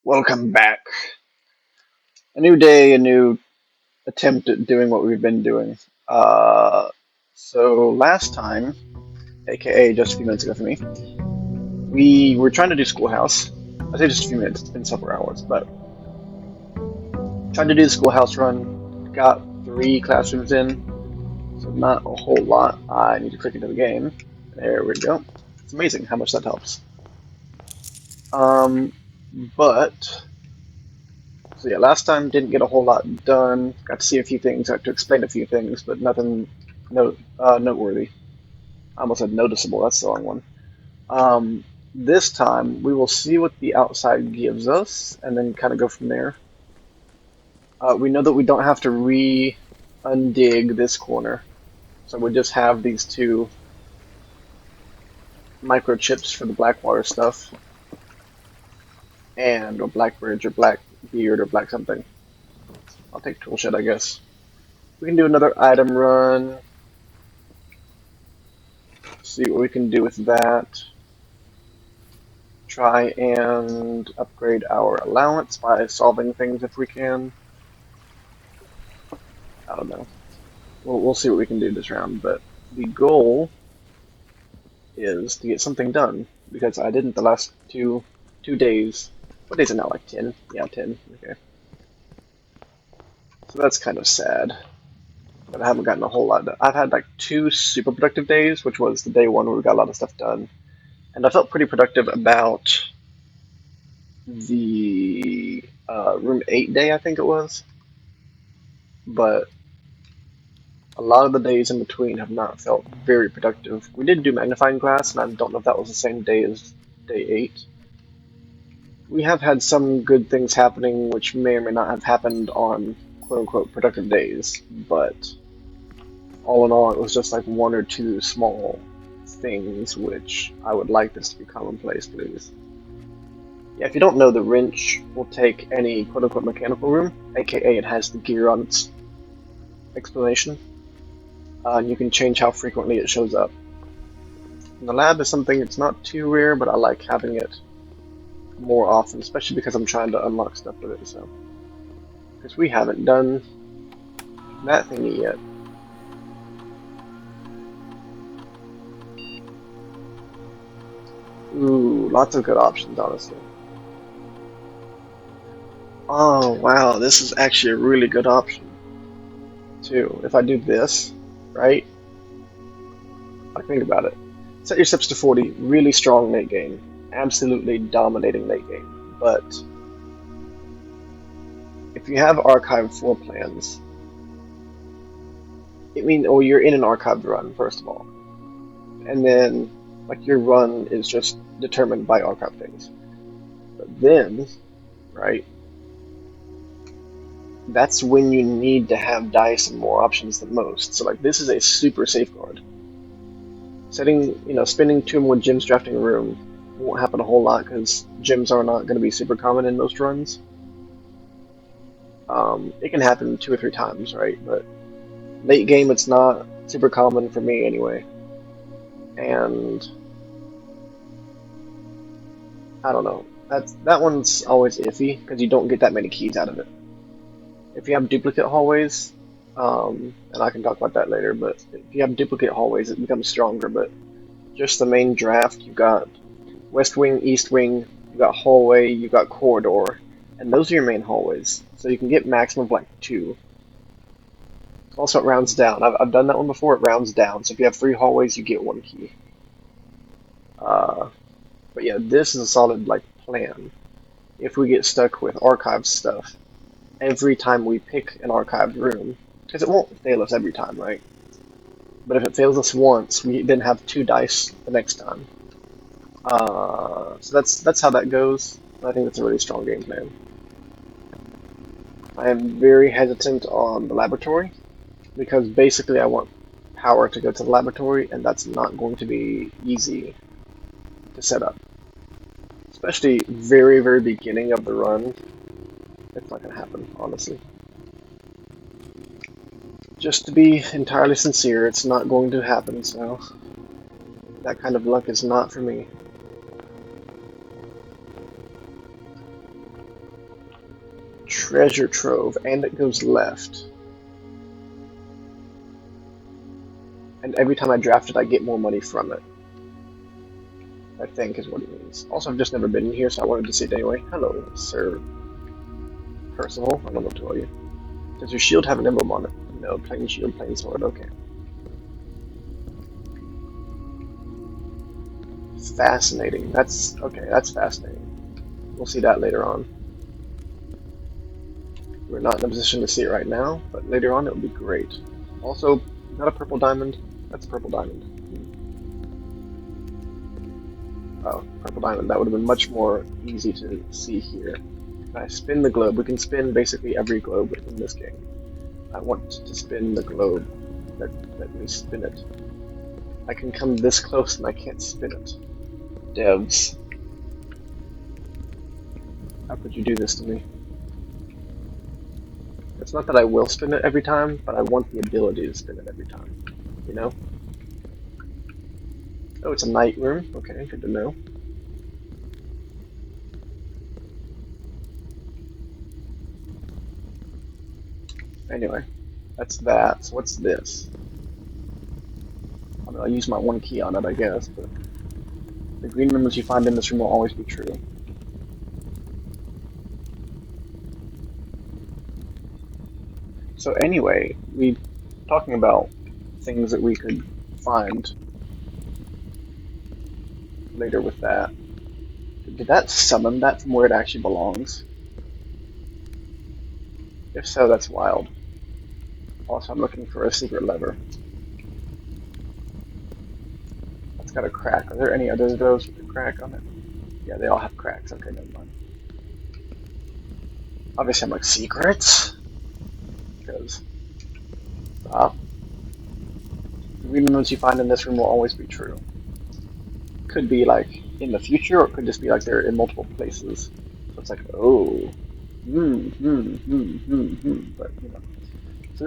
Welcome back. A new day, a new attempt at doing what we've been doing. Uh, so last time, aka just a few minutes ago for me, we were trying to do Schoolhouse. I say just a few minutes, it's been several hours, but tried to do the Schoolhouse run, got 3 classrooms in, so not a whole lot. I need to click into the game. There we go. It's amazing how much that helps. Um, but So yeah, last time didn't get a whole lot done. Got to see a few things, got to explain a few things, but nothing noteworthy. I almost said noticeable. That's the wrong one. This time we will see what the outside gives us, and then kind of go from there. We know that we don't have to undig this corner, so we just have these two microchips for the Blackwater stuff, and or Black Bridge or Black Beard or Black something. I'll take Toolshed, I guess. We can do another item run. See what we can do with that. Try and upgrade our allowance by solving things if we can. I don't know. We'll see what we can do this round, but the goal is to get something done because I didn't the last two days. What days are now? Like 10? Yeah, 10. Okay. So that's kind of sad. But I haven't gotten a whole lot done. I've had like 2 super productive days, which was the day one where we got a lot of stuff done. And I felt pretty productive about the room 8 day, I think it was. But a lot of the days in between have not felt very productive. We did do magnifying glass, and I don't know if that was the same day as day 8. We have had some good things happening, which may or may not have happened on quote-unquote productive days, but all in all, it was just like 1 or 2 small things, which I would like this to be commonplace, please. Yeah, if you don't know, the wrench will take any quote-unquote mechanical room, aka it has the gear on its explanation. And you can change how frequently it shows up. And the lab is something that's not too rare, but I like having it more often, especially because I'm trying to unlock stuff with it. So, because we haven't done that thingy yet. Ooh, lots of good options, honestly. Oh wow, this is actually a really good option too. If I do this, right? Like think about it. Set your steps to 40, really strong late game, absolutely dominating late game. But if you have archive floor plans, or you're in an archived run, first of all, and then like your run is just determined by archive things. But then, right, that's when you need to have dice and more options than most. So like this is a super safeguard. Spending 2 more gems drafting a room won't happen a whole lot because gems are not going to be super common in most runs. It can happen 2 or 3 times, right? But late game, it's not super common for me anyway. And I don't know. That one's always iffy because you don't get that many keys out of it. If you have duplicate hallways, and I can talk about that later, but if you have duplicate hallways, it becomes stronger. But just the main draft, you've got West Wing, East Wing, you've got hallway, you've got corridor, and those are your main hallways. So you can get maximum of like 2. Also, it rounds down. I've done that one before. It rounds down. So if you have 3 hallways, you get 1 key. But yeah, this is a solid like plan. If we get stuck with archived stuff, every time we pick an archived room, because it won't fail us every time, right? But if it fails us once, we then have 2 dice the next time. So that's how that goes. I think that's a really strong game plan. I am very hesitant on the laboratory because basically I want power to go to the laboratory, and that's not going to be easy to set up. Especially very, very beginning of the run. It's not going to happen, honestly. Just to be entirely sincere, it's not going to happen, so that kind of luck is not for me. treasure trove, and it goes left. And every time I draft it, I get more money from it. I think is what it means. Also, I've just never been in here, so I wanted to see it anyway. Hello, Sir Percival. I don't know what to call you. Does your shield have an emblem on it? No, plain shield, plain sword. Okay. Fascinating. That's okay. That's fascinating. We'll see that later on. We're not in a position to see it right now, but later on it would be great. Also, not a purple diamond. That's a purple diamond. Oh, purple diamond. That would have been much more easy to see here. If I spin the globe, we can spin basically every globe in this game. I want to spin the globe. Let me spin it. I can come this close and I can't spin it. Devs. How could you do this to me? It's not that I will spin it every time, but I want the ability to spin it every time. You know? Oh, it's a night room. Okay, good to know. Anyway, that's that. So what's this? I mean, I'll use my one key on it, I guess, but the green numbers you find in this room will always be true. So anyway, we talking about things that we could find later with that. Did that summon that from where it actually belongs? If so, that's wild. Also, I'm looking for a secret lever. That's got a crack. Are there any others of those with a crack on it? Yeah, they all have cracks. Okay, never mind. Obviously, I'm like, secrets? Because, stop. The green ones you find in this room will always be true. Could be like in the future, or it could just be like they're in multiple places. So it's like, oh, but you know. So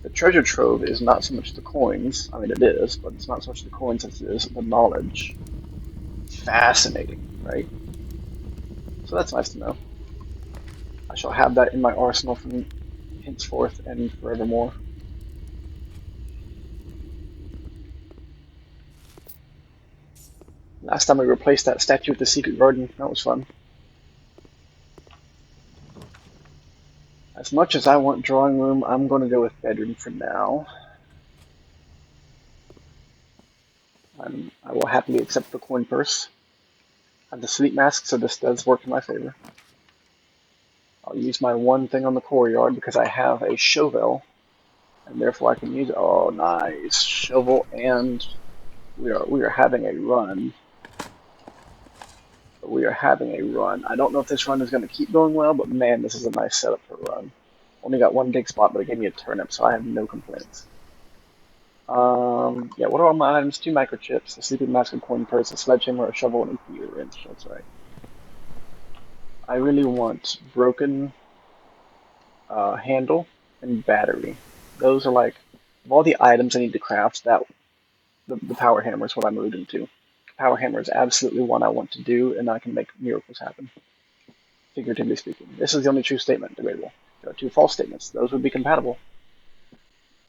the treasure trove is not so much the coins. I mean, it is, but it's not so much the coins as it is the knowledge. Fascinating, right? So that's nice to know. I shall have that in my arsenal from henceforth and forevermore. Last time we replaced that statue with the secret garden. That was fun. As much as I want drawing room, I'm going to go with bedroom for now. I will happily accept the coin purse. I have the sleep mask, so this does work in my favor. I'll use my one thing on the courtyard because I have a shovel, and therefore I can use it. Oh, nice shovel, and we are having a run. We are having a run. I don't know if this run is going to keep going well, but man, this is a nice setup for a run. Only got one dig spot, but it gave me a turnip, so I have no complaints. Yeah, what are all my items? 2 microchips, a sleeping mask, a coin purse, a sledgehammer, a shovel, and a gear wrench. That's right. I really want broken handle and battery. Those are like, of all the items I need to craft, that the power hammer is what I'm alluding to. Power hammer is absolutely one I want to do, and I can make miracles happen. Figuratively speaking. This is the only true statement, debatable. There are 2 false statements. Those would be compatible.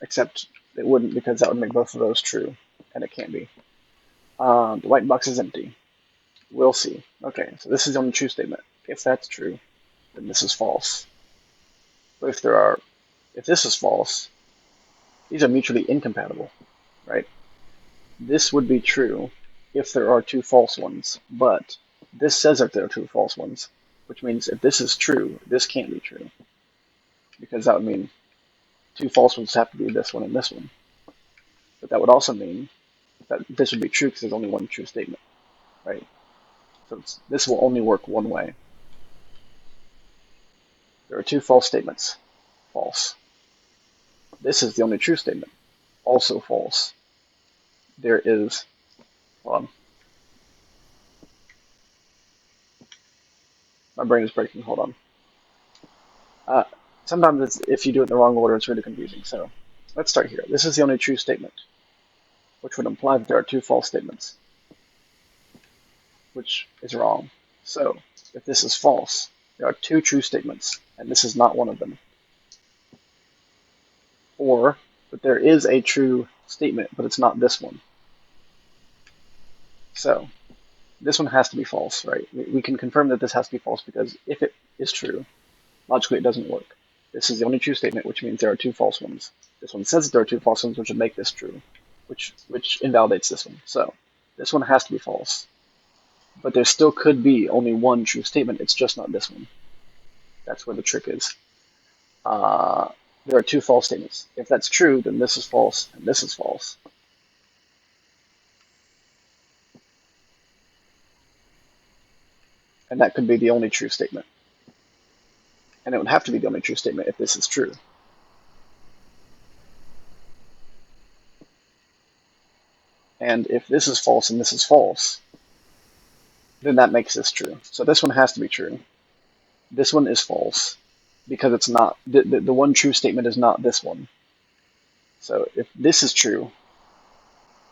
Except it wouldn't, because that would make both of those true, and it can't be. The white box is empty. We'll see. Okay, so this is the only true statement. If that's true, then this is false. But if this is false, these are mutually incompatible, right? This would be true if there are 2 false ones, but this says that there are 2 false ones, which means if this is true, this can't be true, because that would mean 2 false ones have to be this one and this one. But that would also mean that this would be true because there's only one true statement, right? So this will only work one way. There are 2 false statements. False. This is the only true statement. Also false. There is... Hold on. My brain is breaking. Hold on. Sometimes if you do it in the wrong order, it's really confusing. So let's start here. This is the only true statement, which would imply that there are 2 false statements, which is wrong. So if this is false, There are two true statements, and this is not one of them. Or that there is a true statement, but it's not this one. So this one has to be false, right? We can confirm that this has to be false because if it is true, logically it doesn't work. This is the only true statement, which means there are two false ones. This one says that there are two false ones, which would make this true, which invalidates this one. So this one has to be false. But there still could be only one true statement, it's just not this one. That's where the trick is. There are two false statements. If that's true, then this is false and this is false. And that could be the only true statement. And it would have to be the only true statement if this is true. And if this is false and this is false, then that makes this true. So this one has to be true. This one is false because it's not, the one true statement is not this one. So if this is true,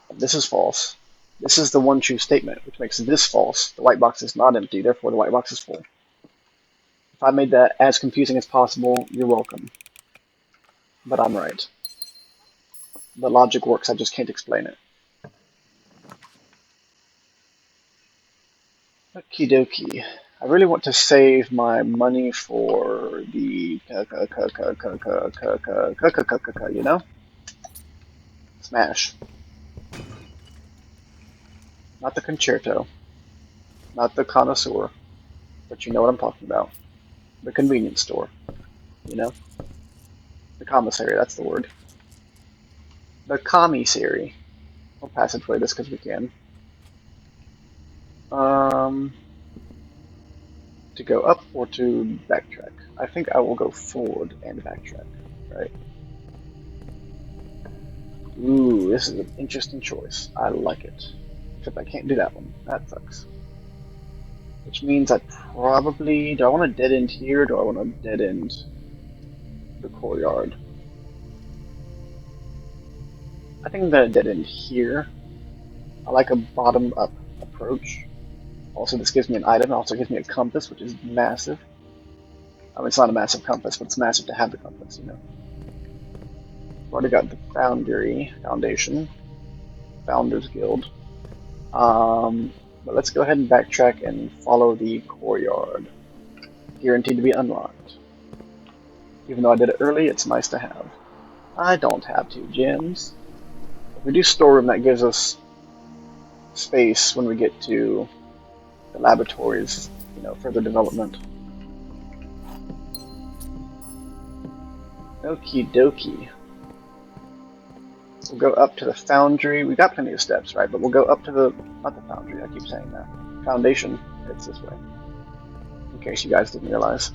and this is false, this is the one true statement, which makes this false. The white box is not empty, therefore the white box is full. If I made that as confusing as possible, you're welcome. But I'm right. The logic works, I just can't explain it. Okie dokie. I really want to save my money for the you know? Smash. Not the concerto. Not the connoisseur. But you know what I'm talking about. The convenience store. You know? The commissary, that's the word. The commissary. We'll passageway this because we can. To go up or to backtrack? I think I will go forward and backtrack, right? Ooh, this is an interesting choice. I like it. Except I can't do that one. That sucks. Which means I probably... Do I want to dead end here or do I want to dead end the courtyard? I think I'm going to dead end here. I like a bottom up approach. Also, this gives me an item. It also gives me a compass, which is massive. I mean, it's not a massive compass, but it's massive to have the compass, you know. I've already got the foundation, Founders Guild. But let's go ahead and backtrack and follow the courtyard. Guaranteed to be unlocked. Even though I did it early, it's nice to have. I don't have 2 gems. If we do storeroom, that gives us space when we get to the laboratories, you know, further development. Okie dokie. We'll go up to the foundry. We got plenty of steps, right? But we'll go up to the, not the foundry, I keep saying that. Foundation, it's this way. In case you guys didn't realize.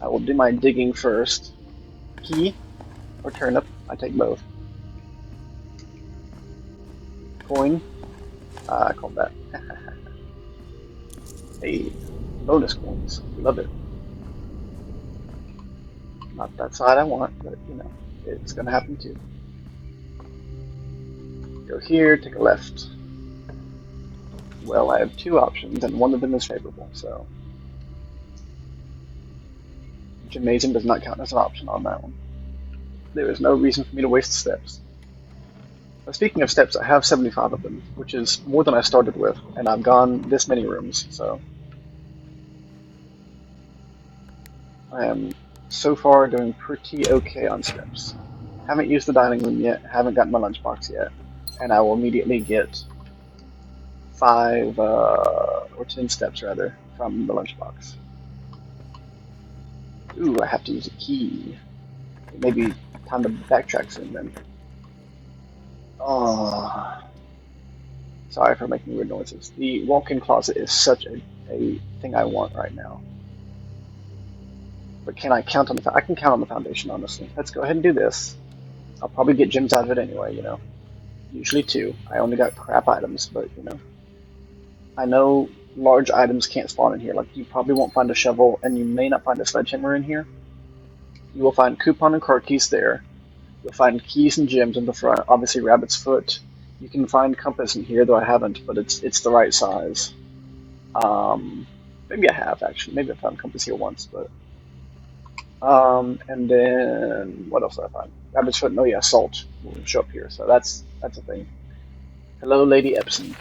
I will do my digging first. Key or turnip, I take both. Coin, I called that. Hey, bonus coins, love it. Not that side I want, but you know, it's gonna happen too. Go here, take a left. Well, I have 2 options, and one of them is favorable, so. Gymnasium does not count as an option on that one. There is no reason for me to waste steps. But speaking of steps, I have 75 of them, which is more than I started with, and I've gone this many rooms, so. I am so far doing pretty okay on steps. Haven't used the dining room yet, haven't gotten my lunchbox yet, and I will immediately get 5 or 10 steps rather from the lunchbox. Ooh, I have to use a key. Maybe time to backtrack soon then. Oh, sorry for making weird noises. The walk-in closet is such a thing I want right now. But can I count on the... I can count on the foundation, honestly. Let's go ahead and do this. I'll probably get gems out of it anyway, you know. Usually 2. I only got crap items, but, you know. I know large items can't spawn in here. Like, you probably won't find a shovel, and you may not find a sledgehammer in here. You will find coupon and card keys there. You'll find keys and gems in the front. Obviously, rabbit's foot. You can find compass in here, though I haven't, but it's the right size. Maybe I have actually. Maybe I found compass here once, but and then what else did I find? Rabbit's foot. Oh yeah, salt will show up here. So that's a thing. Hello, Lady Epson.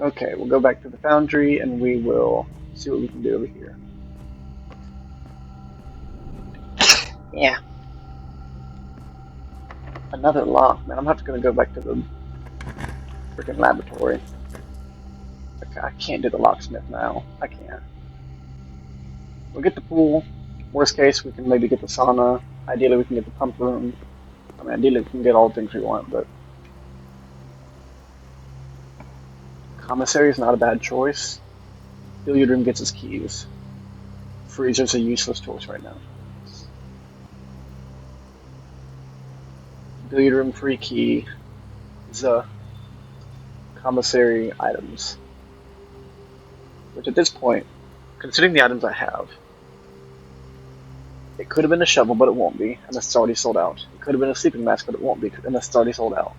Okay, we'll go back to the foundry and we will see what we can do over here. Yeah. Another lock, man. I'm not gonna go back to the freaking laboratory. Okay, I can't do the locksmith now. I can't. We'll get the pool. Worst case, we can maybe get the sauna. Ideally, we can get the pump room. I mean, ideally, we can get all the things we want, but commissary is not a bad choice. Billiard room gets its keys. Freezer's a useless choice right now. Billiard room free key. The commissary items. Which at this point, considering the items I have, it could have been a shovel, but it won't be, unless it's already sold out. It could have been a sleeping mask, but it won't be, unless it's already sold out.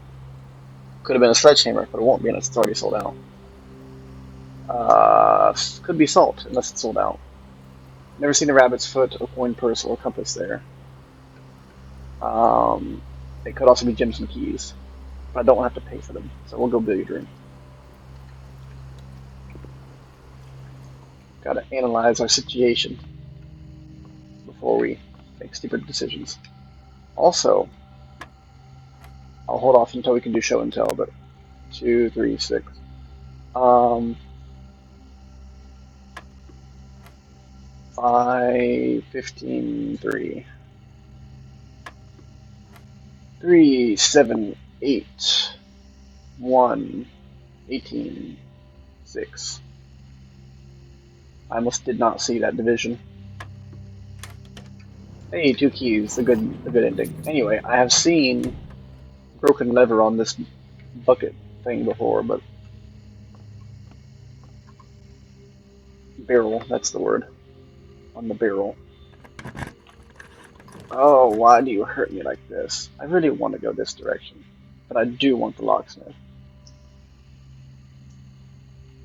Could have been a sledgehammer, but it won't be unless it's already sold out. Could be salt, unless it's sold out. Never seen a rabbit's foot, a coin purse, or a compass there. It could also be gems and keys, but I don't have to pay for them, so we'll go billiard room. Gotta analyze our situation before we make stupid decisions. Also, I'll hold off until we can do show and tell, but 2, 3, 6. 5, 15, 3. 3, 7, 8, 1, 18, 6. I almost did not see that division. Hey, 2 keys, a good ending. Anyway, I have seen broken lever on this bucket thing before, but barrel, that's the word. On the barrel. Oh, why do you hurt me like this? I really want to go this direction, but I do want the locksmith.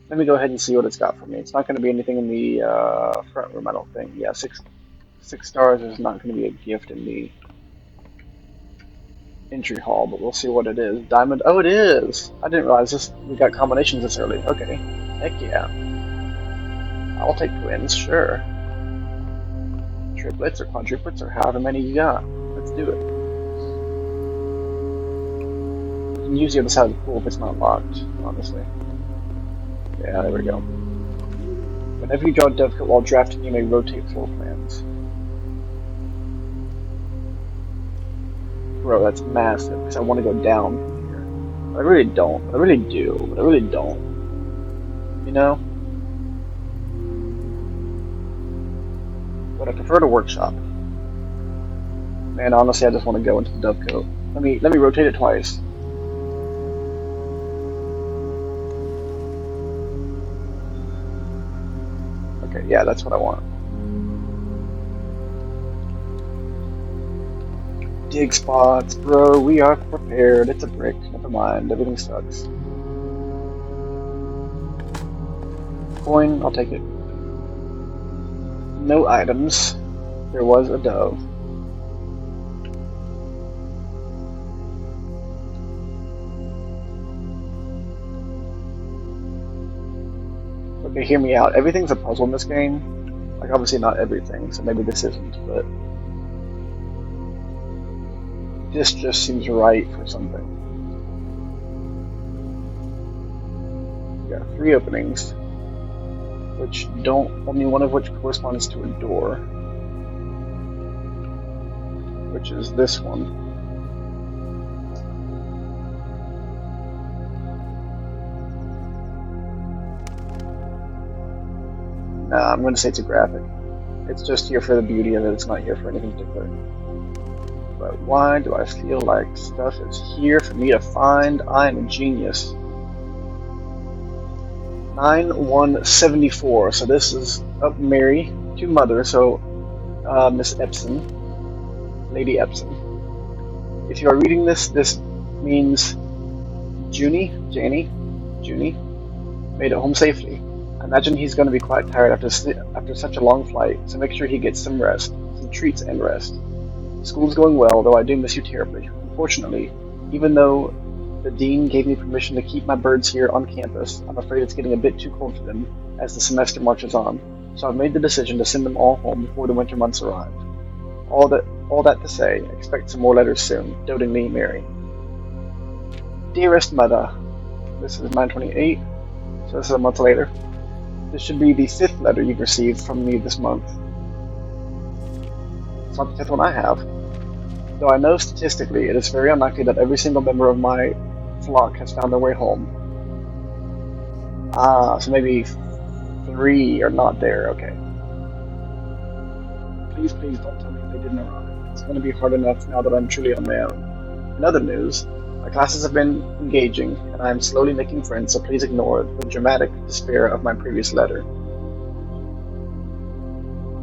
Let me go ahead and see what it's got for me. It's not going to be anything in the front room, I don't think. Yeah, 6 stars is not going to be a gift in the entry hall, but we'll see what it is. Diamond. Oh, it is! I didn't realize this. We got combinations this early. Okay. Heck yeah. I'll take twins, sure. Triplets or quadruplets or however many you got. Let's do it. You can use the other side of the pool if it's not locked, honestly. Yeah, there we go. Whenever you draw a dovecot while drafting, you may rotate floor plans. Bro, that's massive, because I want to go down here. But I really don't. I really do, but I really don't. You know? But I prefer to workshop. Man, honestly, I just want to go into the dovecot. Let me rotate it twice. Okay, yeah, that's what I want. Dig spots, bro. We are prepared. It's a brick. Never mind. Everything sucks. Coin. I'll take it. No items. There was a dove. Okay, hear me out. Everything's a puzzle in this game. Like, obviously not everything, so maybe this isn't, but this just seems right for something. We got 3 openings, which only one of which corresponds to a door, which is this one. Nah, I'm going to say it's a graphic. It's just here for the beauty of it, it's not here for anything particular. But why do I feel like stuff is here for me to find? I am a genius. 9174. So this is Mary to Mother. So Miss Epson, Lady Epson. If you are reading this, this means Junie, Janie, Junie. Made it home safely. I imagine he's going to be quite tired after such a long flight, so make sure he gets some rest, some treats and rest. School's going well, though I do miss you terribly. Unfortunately, even though the dean gave me permission to keep my birds here on campus, I'm afraid it's getting a bit too cold for them as the semester marches on, so I've made the decision to send them all home before the winter months arrive. All that to say, expect some more letters soon. Dotingly, Mary. Dearest Mother, this is 9/28, so this is a month later. This should be the 5th letter you've received from me this month. It's not the 5th one I have. Though I know statistically it is very unlikely that every single member of my flock has found their way home. So maybe 3 are not there, okay. Please, please don't tell me they didn't arrive. It's going to be hard enough now that I'm truly on my own. In other news, my classes have been engaging, and I am slowly making friends, so please ignore the dramatic despair of my previous letter.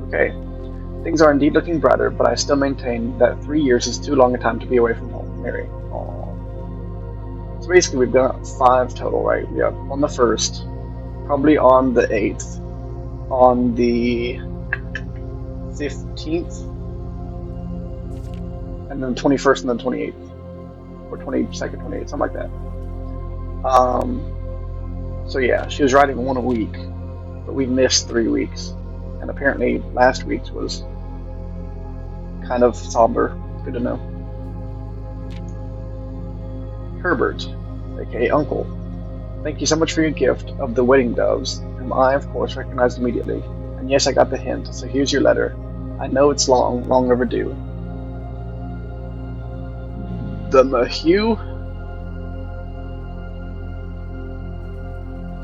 Okay, things are indeed looking brighter, but I still maintain that 3 years is too long a time to be away from home. Mary. Aww. So basically we've got 5 total, right? We have on the 1st, probably on the 8th, on the 15th, and then 21st and then 28th. Or 22nd, 28th, something like that. So yeah, she was writing 1 a week, but we missed 3 weeks. And apparently last week's was kind of somber. Good to know. Herbert, aka Uncle. Thank you so much for your gift of the wedding doves, whom I, of course, recognized immediately. And yes, I got the hint, so here's your letter. I know it's long, long overdue. The Mahue?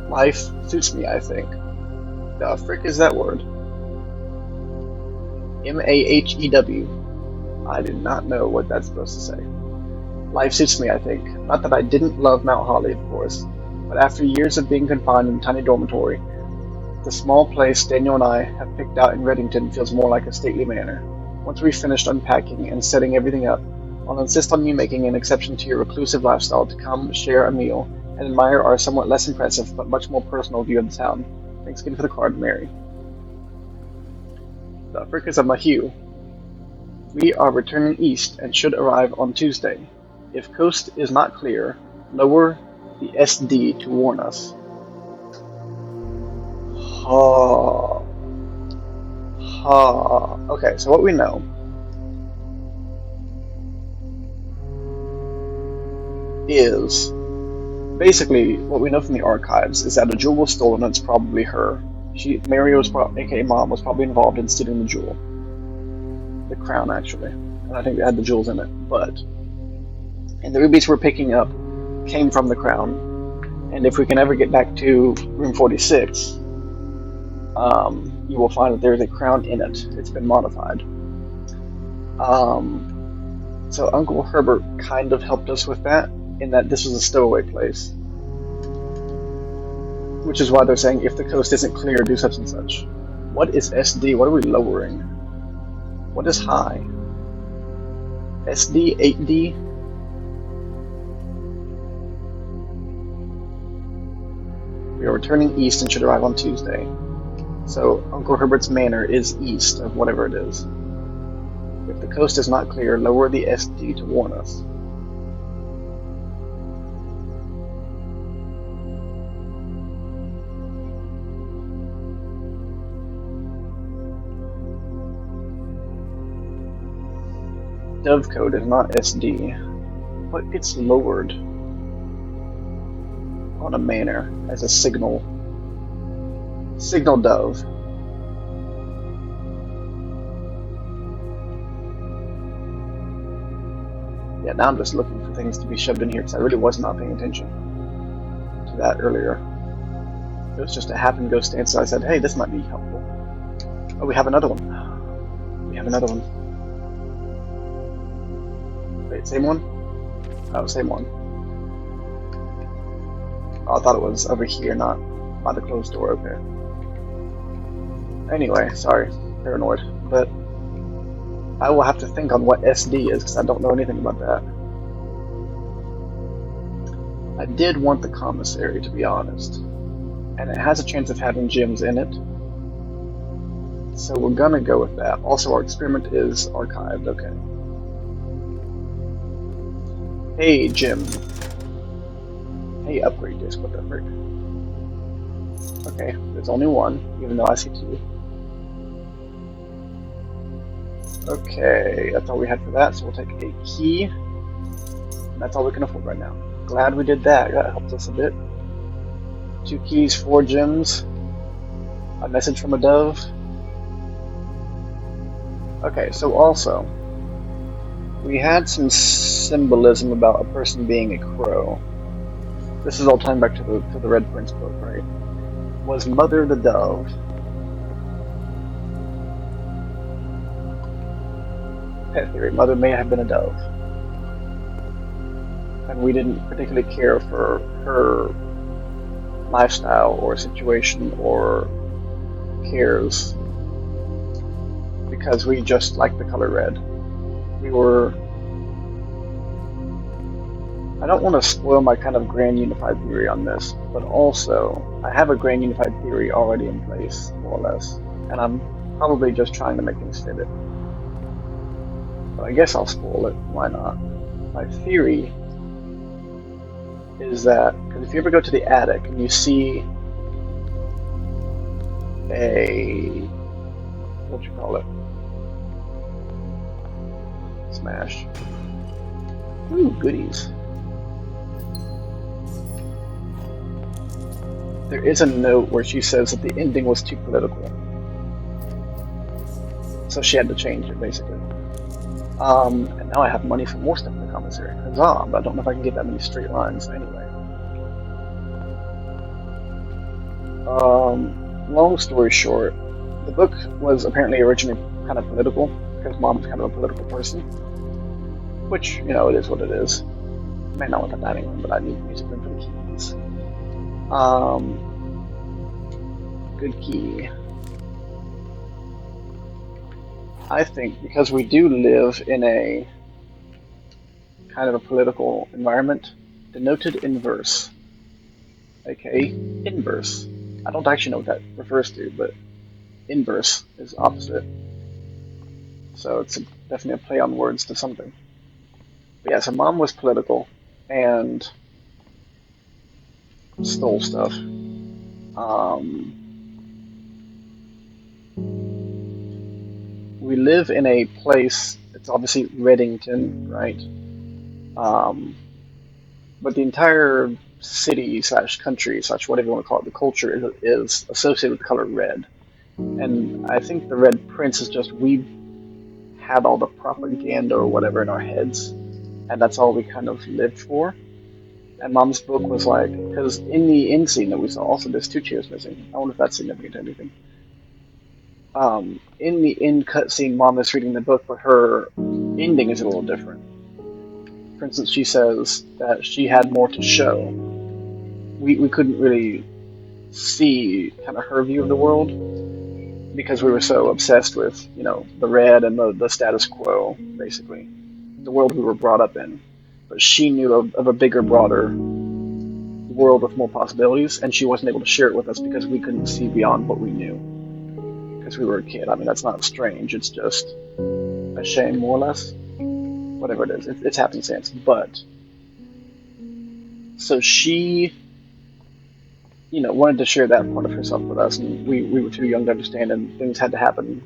Life suits me, I think. The frick is that word? Mahew. I do not know what that's supposed to say. Life suits me, I think. Not that I didn't love Mount Holly, of course, but after years of being confined in a tiny dormitory, the small place Daniel and I have picked out in Reddington feels more like a stately manor. Once we've finished unpacking and setting everything up, I'll insist on you making an exception to your reclusive lifestyle to come share a meal and admire our somewhat less impressive but much more personal view of the town. Thanks again for the card, Mary. The frick is a Mahue. We are returning east and should arrive on Tuesday. If coast is not clear, lower the SD to warn us. Okay, so what we know is basically what we know from the archives is that a jewel was stolen and it's probably her. Mary was aka Mom was probably involved in stealing the jewel. The crown actually. And I think it had the jewels in it. And the rubies we're picking up came from the crown. And if we can ever get back to room 46, you will find that there's a crown in it. It's been modified. So Uncle Herbert kind of helped us with that, in that this was a stowaway place. Which is why they're saying if the coast isn't clear, do such and such. What is SD? What are we lowering? What is high? SD, 8D? We are returning east and should arrive on Tuesday. So Uncle Herbert's manor is east of whatever it is. If the coast is not clear, lower the SD to warn us. Dovecode is not SD. What gets lowered on a manor as a signal? Signal dove. Yeah, now I'm just looking for things to be shoved in here because I really was not paying attention to that earlier. It was just a happen go stance, so I said, hey, this might be helpful. Oh, we have another one. We have another one. Wait, same one? Oh, same one. Oh, I thought it was over here, not by the closed door. Okay. Anyway, sorry, paranoid, but I will have to think on what SD is because I don't know anything about that. I did want the commissary, to be honest. and it has a chance of having gems in it. So we're gonna go with that. Also, our experiment is archived. Okay. Hey, Jim. Hey, upgrade disk. What the frick? Okay, there's only one, even though I see two. Okay, that's all we had for that, so we'll take a key. And that's all we can afford right now. Glad we did that. That helped us a bit. 2 keys, 4 gems. A message from a dove. Okay, so also, we had some symbolism about a person being a crow. This is all tying back to the Red Prince book, right? Was Mother the dove? Pet theory. Mother may have been a dove. And we didn't particularly care for her lifestyle or situation or cares because we just liked the color red. We were. I don't want to spoil my kind of grand unified theory on this, but also I have a grand unified theory already in place, more or less, and I'm probably just trying to make things fit it. But I guess I'll spoil it. Why not? My theory is that because if you ever go to the attic and you see a what you call it, smash. Ooh, goodies. There is a note where she says that the ending was too political, so she had to change it basically. And now I have money for more stuff in the commissary. Huzzah! But I don't know if I can get that many straight lines anyway. Long story short, the book was apparently originally kind of political because Mom's kind of a political person, which it is what it is. I may not want the dining room, but I need music room for the keys. Good key. I think because we do live in a kind of a political environment, denoted inverse, aka inverse. I don't actually know what that refers to, but inverse is opposite. So it's definitely a play on words to something. But yeah, so Mom was political and stole stuff. We live in a place, it's obviously Reddington, right? But the entire city slash country slash whatever you want to call it, the culture is associated with the color red. And I think the Red Prince is just we had all the propaganda or whatever in our heads, and that's all we kind of lived for. And Mom's book was like, because in the end scene that we saw, also there's 2 chairs missing. I wonder if that's significant to anything. In the end cutscene, Mom is reading the book, but her ending is a little different. For instance, she says that she had more to show. We couldn't really see kind of her view of the world because we were so obsessed with, the red and the status quo, basically. The world we were brought up in. But she knew of a bigger, broader world with more possibilities, and she wasn't able to share it with us because we couldn't see beyond what we knew. Because we were a kid. I mean, that's not strange, it's just a shame, more or less. Whatever it is, it's happenstance. But, so she, wanted to share that part of herself with us, and we were too young to understand, and things had to happen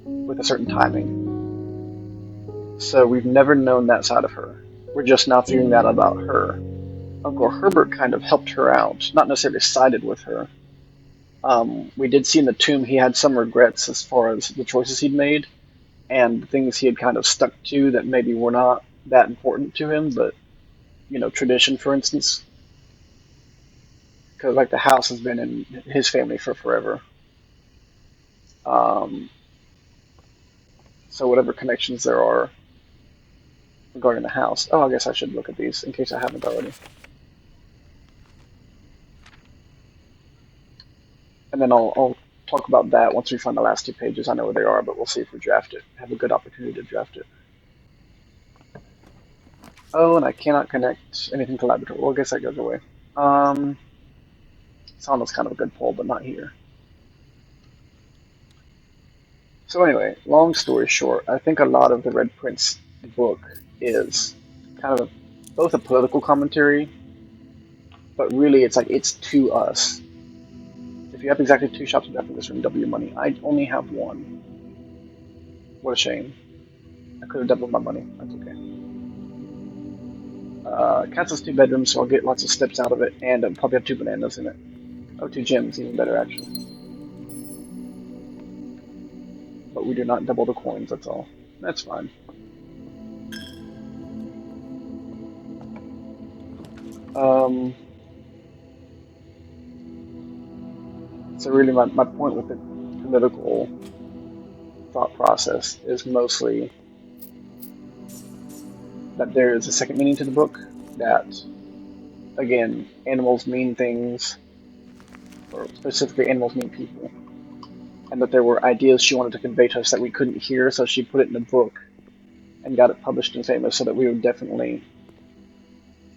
with a certain timing. So we've never known that side of her. We're just now figuring that about her. Uncle Herbert kind of helped her out, not necessarily sided with her. We did see in the tomb he had some regrets as far as the choices he'd made and things he had kind of stuck to that maybe were not that important to him, but, tradition, for instance. Because, like, the house has been in his family for forever. Um, so whatever connections there are regarding the house. Oh, I guess I should look at these in case I haven't already. And then I'll talk about that once we find the last 2 pages. I know where they are, but we'll see if we draft it. Have a good opportunity to draft it. Oh, and I cannot connect anything to laboratory. Well, I guess that goes away. Sauna's kind of a good pull, but not here. So anyway, long story short, I think a lot of the Red Prince book is kind of both a political commentary, but really it's like it's to us. If you have exactly 2 shots of death in this room, double your money. I only have 1. What a shame. I could have doubled my money. That's okay. Castle's 2 bedrooms, so I'll get lots of steps out of it, and I'll probably have 2 bananas in it. Oh, 2 gems, even better actually. But we do not double the coins, that's all. That's fine. So really my point with the political thought process is mostly that there is a second meaning to the book, that, again, animals mean things, or specifically animals mean people, and that there were ideas she wanted to convey to us that we couldn't hear, so she put it in a book and got it published and famous so that we would definitely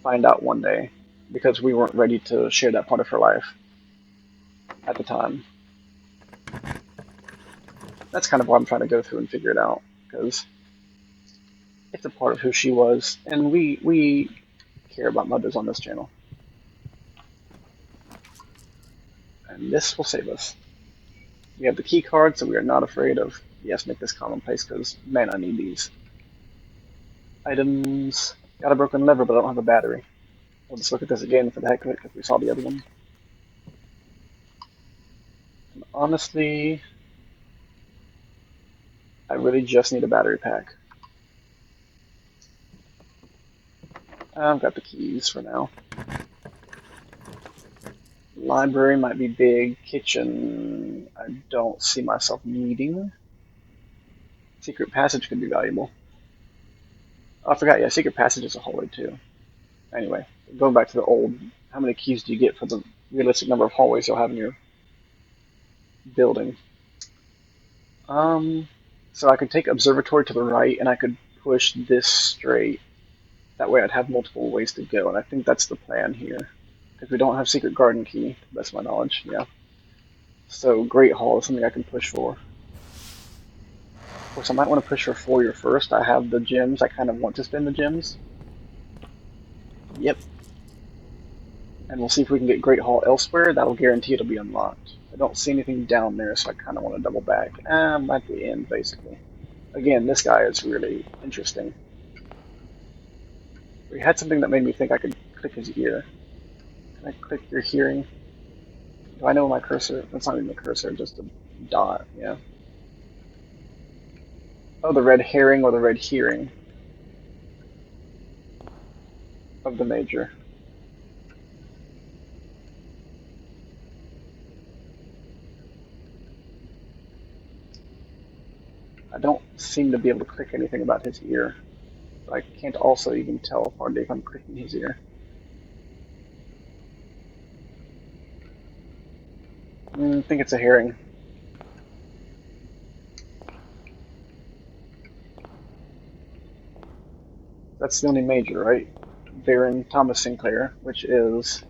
find out one day, because we weren't ready to share that part of her life at the time. That's kind of why I'm trying to go through and figure it out, because it's a part of who she was, and we care about mothers on this channel. And this will save us. We have the key card, so we are not afraid of, yes, make this commonplace, because, man, I need these. Items. Got a broken lever, but I don't have a battery. We'll just look at this again for the heck of it, because we saw the other one. And honestly, I really just need a battery pack. I've got the keys for now. Library might be big. Kitchen, I don't see myself needing. Secret passage could be valuable. Oh, I forgot, yeah, secret passage is a hallway too. Anyway, going back to the old, how many keys do you get for the realistic number of hallways you'll have in your building? So I could take observatory to the right, and I could push this straight. That way I'd have multiple ways to go, and I think that's the plan here. Because we don't have secret garden key, that's my knowledge, yeah. So Great Hall is something I can push for. Of course, I might want to push for foyer first. I have the gems. I kind of want to spend the gems. Yep. And we'll see if we can get Great Hall elsewhere. That'll guarantee it'll be unlocked. I don't see anything down there, so I kind of want to double back. I'm at the end, basically. Again, this guy is really interesting. We had something that made me think I could click his ear. Can I click your hearing? Do I know my cursor? That's not even a cursor, just a dot, yeah. Oh, the red herring or the red hearing of the major. I don't seem to be able to click anything about his ear. But I can't also even tell hardly if I'm clicking his ear. I think it's a herring. That's the only major, right? Baron Thomas Sinclair, which is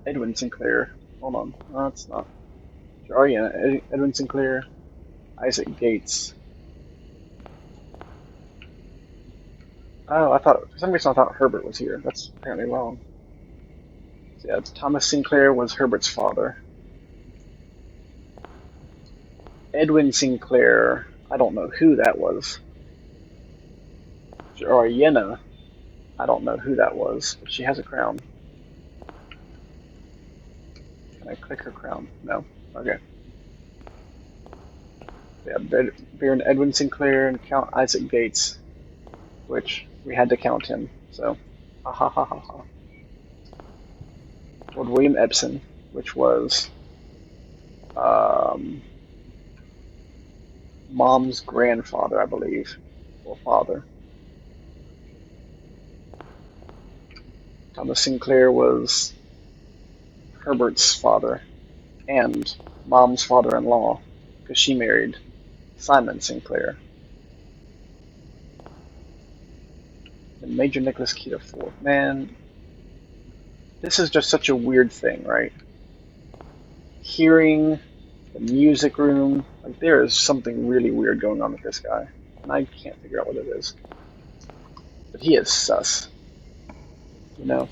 Edwin Sinclair. Hold on, no, that's not. Oh yeah, Edwin Sinclair, Isaac Gates. Oh, I thought for some reason I thought Herbert was here. That's apparently wrong. So yeah, Thomas Sinclair was Herbert's father. Edwin Sinclair, I don't know who that was. Or Yenna, I don't know who that was, but she has a crown. Can I click her crown? No. Okay. Yeah, Baron Edwin Sinclair and Count Isaac Gates, which we had to count him. So, ha ha ha ha ha. Lord William Epson, which was Mom's grandfather, I believe, or father. Thomas Sinclair was Herbert's father and Mom's father-in-law, because she married Simon Sinclair. The Major Nicholas key to 4th. Man, this is just such a weird thing, right? Hearing the music room, like there is something really weird going on with this guy, and I can't figure out what it is. But he is sus. You know,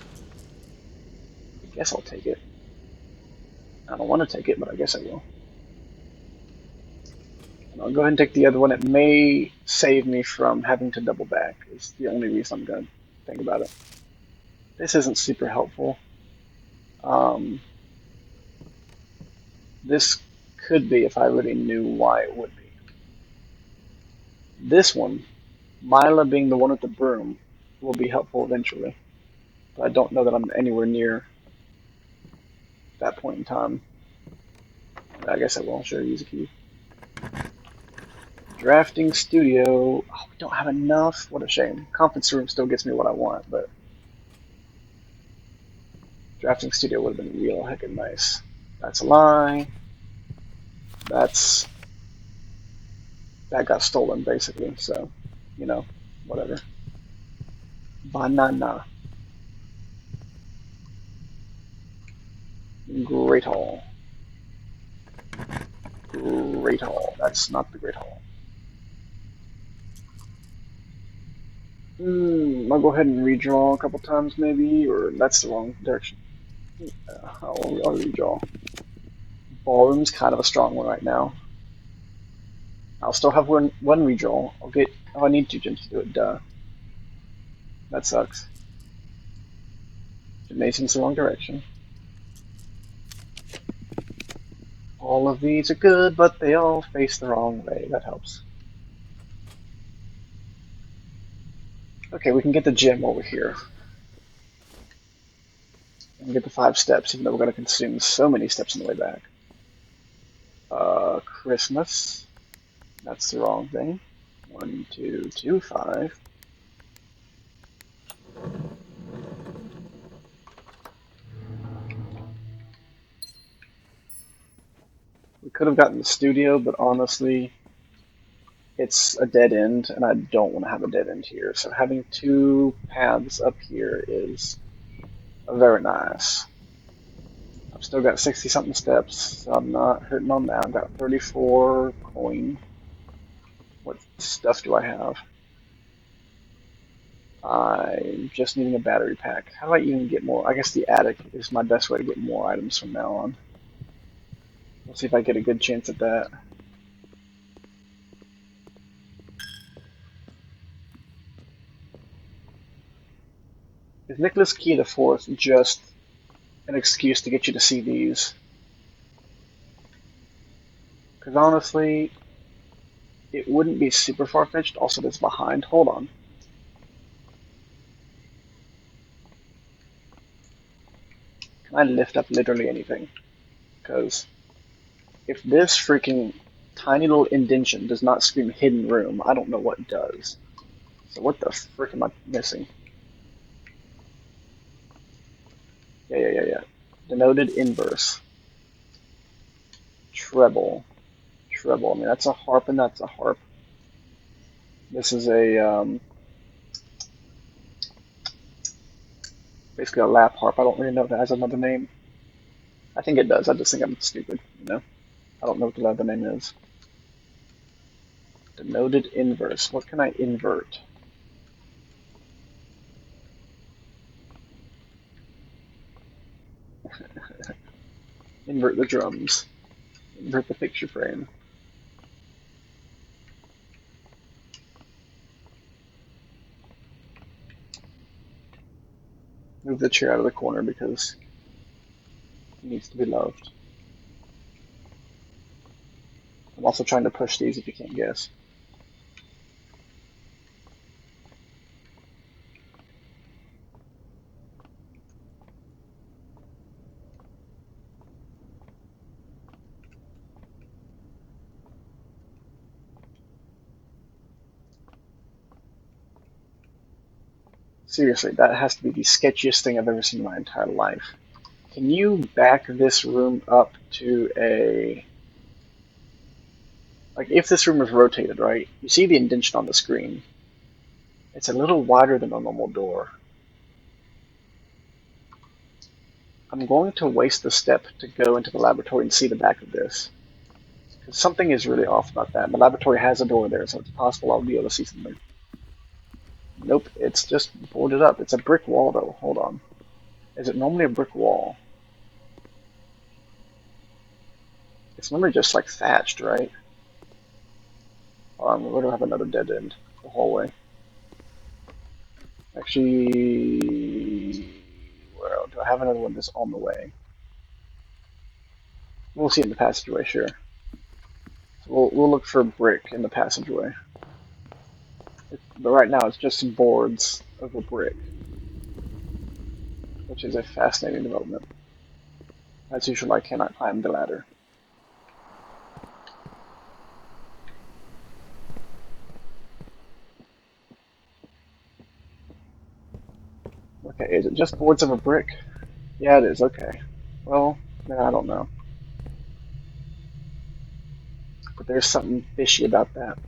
I guess I'll take it. I don't want to take it, but I guess I will. And I'll go ahead and take the other one. It may save me from having to double back, is the only reason I'm going to think about it. This isn't super helpful. This could be if I really knew why it would be. This one, Mila being the one with the broom, will be helpful eventually. But I don't know that I'm anywhere near that point in time. I guess I will. Sure, use a key. Drafting studio. Oh, we don't have enough. What a shame. Conference room still gets me what I want, but drafting studio would have been real heckin' nice. That's a lie. That got stolen basically. So, you know, whatever. Banana. Great Hall. Great Hall. That's not the Great Hall. I'll go ahead and redraw a couple times maybe, or that's the wrong direction. I'll redraw. Ballroom's kind of a strong one right now. I'll still have one redraw. I'll get. Oh, I need 2 gems to do it. Duh. That sucks. Gymnasium's the wrong direction. All of these are good, but they all face the wrong way. That helps. Okay, we can get the gym over here. And get the 5 steps, even though we're going to consume so many steps on the way back. Christmas. That's the wrong thing. 1, 2, 2, 5. We could have gotten the studio, but honestly, it's a dead end, and I don't want to have a dead end here. So having 2 paths up here is very nice. I've still got 60-something steps, so I'm not hurting on that. I've got 34 coin. What stuff do I have? I'm just needing a battery pack. How do I even get more? I guess the attic is my best way to get more items from now on. We'll see if I get a good chance at that. Is Nicholas Key the Fourth just an excuse to get you to see these? Because honestly, it wouldn't be super far-fetched. Also, that's behind. Hold on. Can I lift up literally anything? Because if this freaking tiny little indention does not scream hidden room, I don't know what does. So what the frick am I missing? Yeah. Denoted inverse. Treble. I mean, that's a harp and that's a harp. This is a, basically a lap harp. I don't really know if it has another name. I think it does. I just think I'm stupid, you know? I don't know what the other name is. Denoted inverse. What can I invert? Invert the drums. Invert the picture frame. Move the chair out of the corner because it needs to be loved. I'm also trying to push these if you can't guess. Seriously, that has to be the sketchiest thing I've ever seen in my entire life. Can you back this room up to a... Like, if this room is rotated, right? You see the indentation on the screen. It's a little wider than a normal door. I'm going to waste the step to go into the laboratory and see the back of this. Because something is really off about that. The laboratory has a door there, so it's possible I'll be able to see something. Nope, it's just boarded up. It's a brick wall, though. Hold on. Is it normally a brick wall? It's normally just like thatched, right? Hold on, we're gonna have another dead end. The hallway. Actually, where do I have another one that's on the way? We'll see in the passageway, sure. So we'll look for brick in the passageway. But right now it's just boards of a brick, which is a fascinating development. As usual, I cannot climb the ladder. Okay, is it just boards of a brick? Yeah, it is, okay. Well, I don't know. But there's something fishy about that.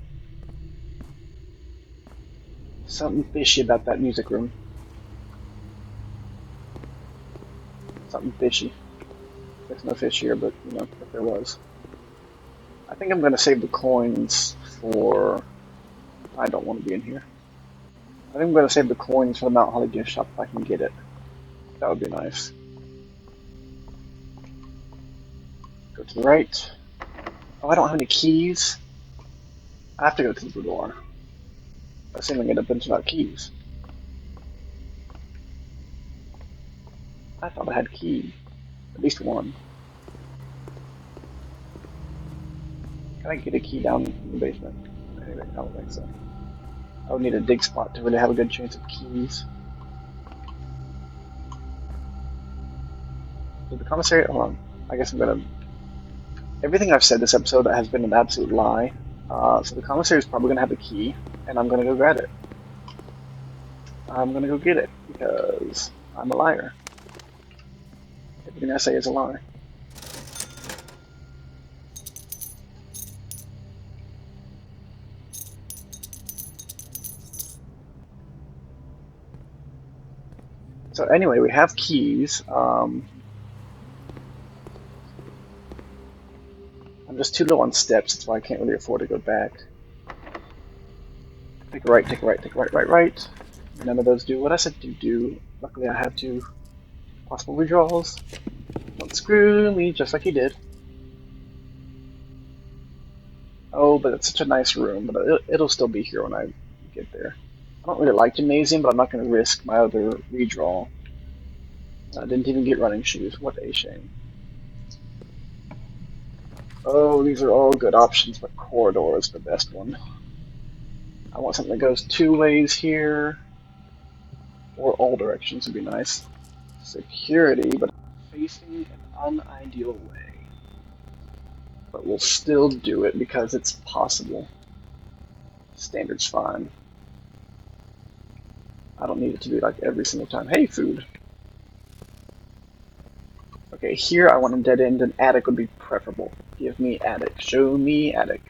Something fishy about that music room. Something fishy. There's no fish here, but, you know, if there was. I think I'm going to save the coins for... I don't want to be in here. I think I'm going to save the coins for the Mount Holly gift shop if I can get it. That would be nice. Go to the right. Oh, I don't have any keys. I have to go to the door. I assume I get a bunch without keys. I thought I had a key. At least one. Can I get a key down in the basement? Anyway, I don't think so. I would need a dig spot to really have a good chance of keys. So the commissary, hold on. I guess I'm gonna... Everything I've said this episode has been an absolute lie. So the commissary is probably gonna have a key, and I'm gonna go grab it. I'm gonna go get it, because I'm a liar. Everything I say is a lie. So anyway, we have keys. I'm just too low on steps, that's why I can't really afford to go back. Take a right, take a right, take a right, right, right. None of those do what I said to do. Luckily I have two possible redraws. Don't screw me, just like you did. Oh, but it's such a nice room, but it'll still be here when I get there. I don't really like Gymnasium, but I'm not going to risk my other redraw. I didn't even get running shoes. What a shame. Oh, these are all good options, but corridor is the best one. I want something that goes two ways here, or all directions would be nice. Security, but facing an unideal way. But we'll still do it because it's possible. Standard's fine. I don't need it to be like every single time. Hey, food! Okay, here I want a dead end, and attic would be preferable. Give me attic. Show me attic.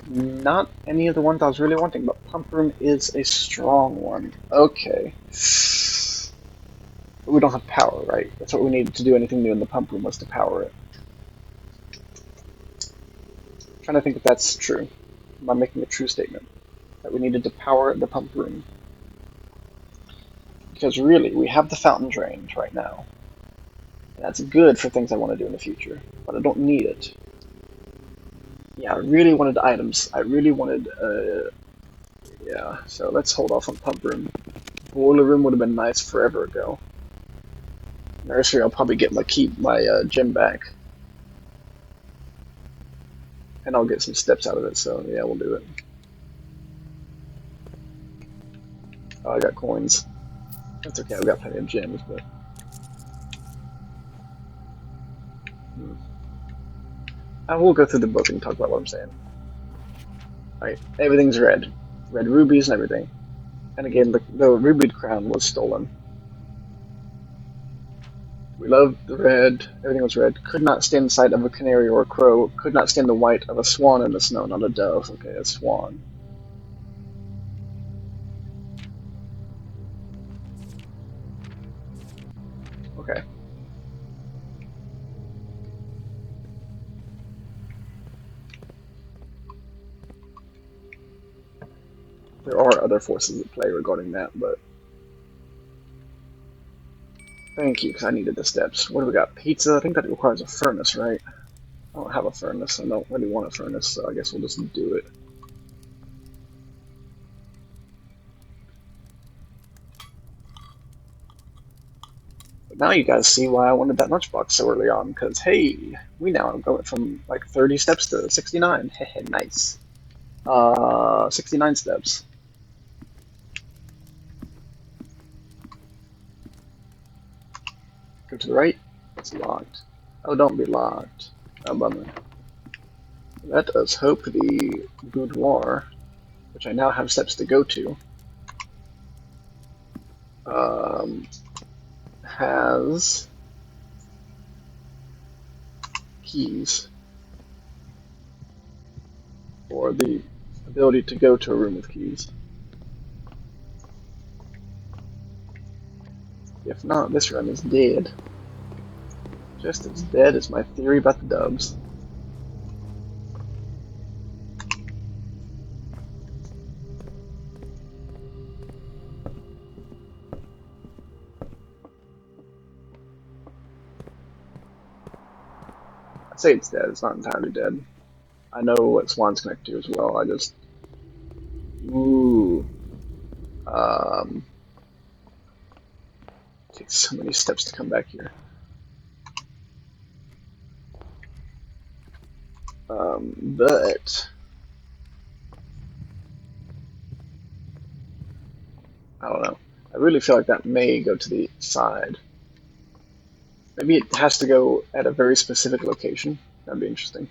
Not any of the ones I was really wanting, but pump room is a strong one. Okay. But we don't have power, right? That's what we needed to do anything new in the pump room, was to power it. I'm trying to think if that's true. Am I making a true statement? That we needed to power the pump room. Because really, we have the fountain drained right now. And that's good for things I want to do in the future, but I don't need it. Yeah, I really wanted items. I really wanted, yeah, so let's hold off on pump room. Boiler room would have been nice forever ago. Nursery, I'll probably get my gym back. And I'll get some steps out of it, so yeah, we'll do it. Oh, I got coins. That's okay, I've got plenty of gems, but... I will go through the book and talk about what I'm saying. Alright, everything's red. Red rubies and everything. And again, the ruby crown was stolen. We love the red. Everything was red. Could not stand the sight of a canary or a crow. Could not stand the white of a swan in the snow, not a dove. Okay, a swan. Okay. There are other forces at play regarding that, but thank you, because I needed the steps. What do we got? Pizza? I think that requires a furnace, right? I don't have a furnace. I don't really want a furnace, so I guess we'll just do it. But now you guys see why I wanted that lunchbox so early on, because hey, we now are going from like 30 steps to 69. Hehe, nice. 69 steps. Go to the right. It's locked. Oh, don't be locked. Oh, bummer. Let us hope the boudoir, which I now have steps to go to, has keys or the ability to go to a room with keys. If not, this room is dead. Just as dead as my theory about the dubs. I say it's dead, it's not entirely dead. I know what Swan's connected to as well, I just... Ooh. Takes so many steps to come back here. But... I don't know. I really feel like that may go to the side. Maybe it has to go at a very specific location. That'd be interesting.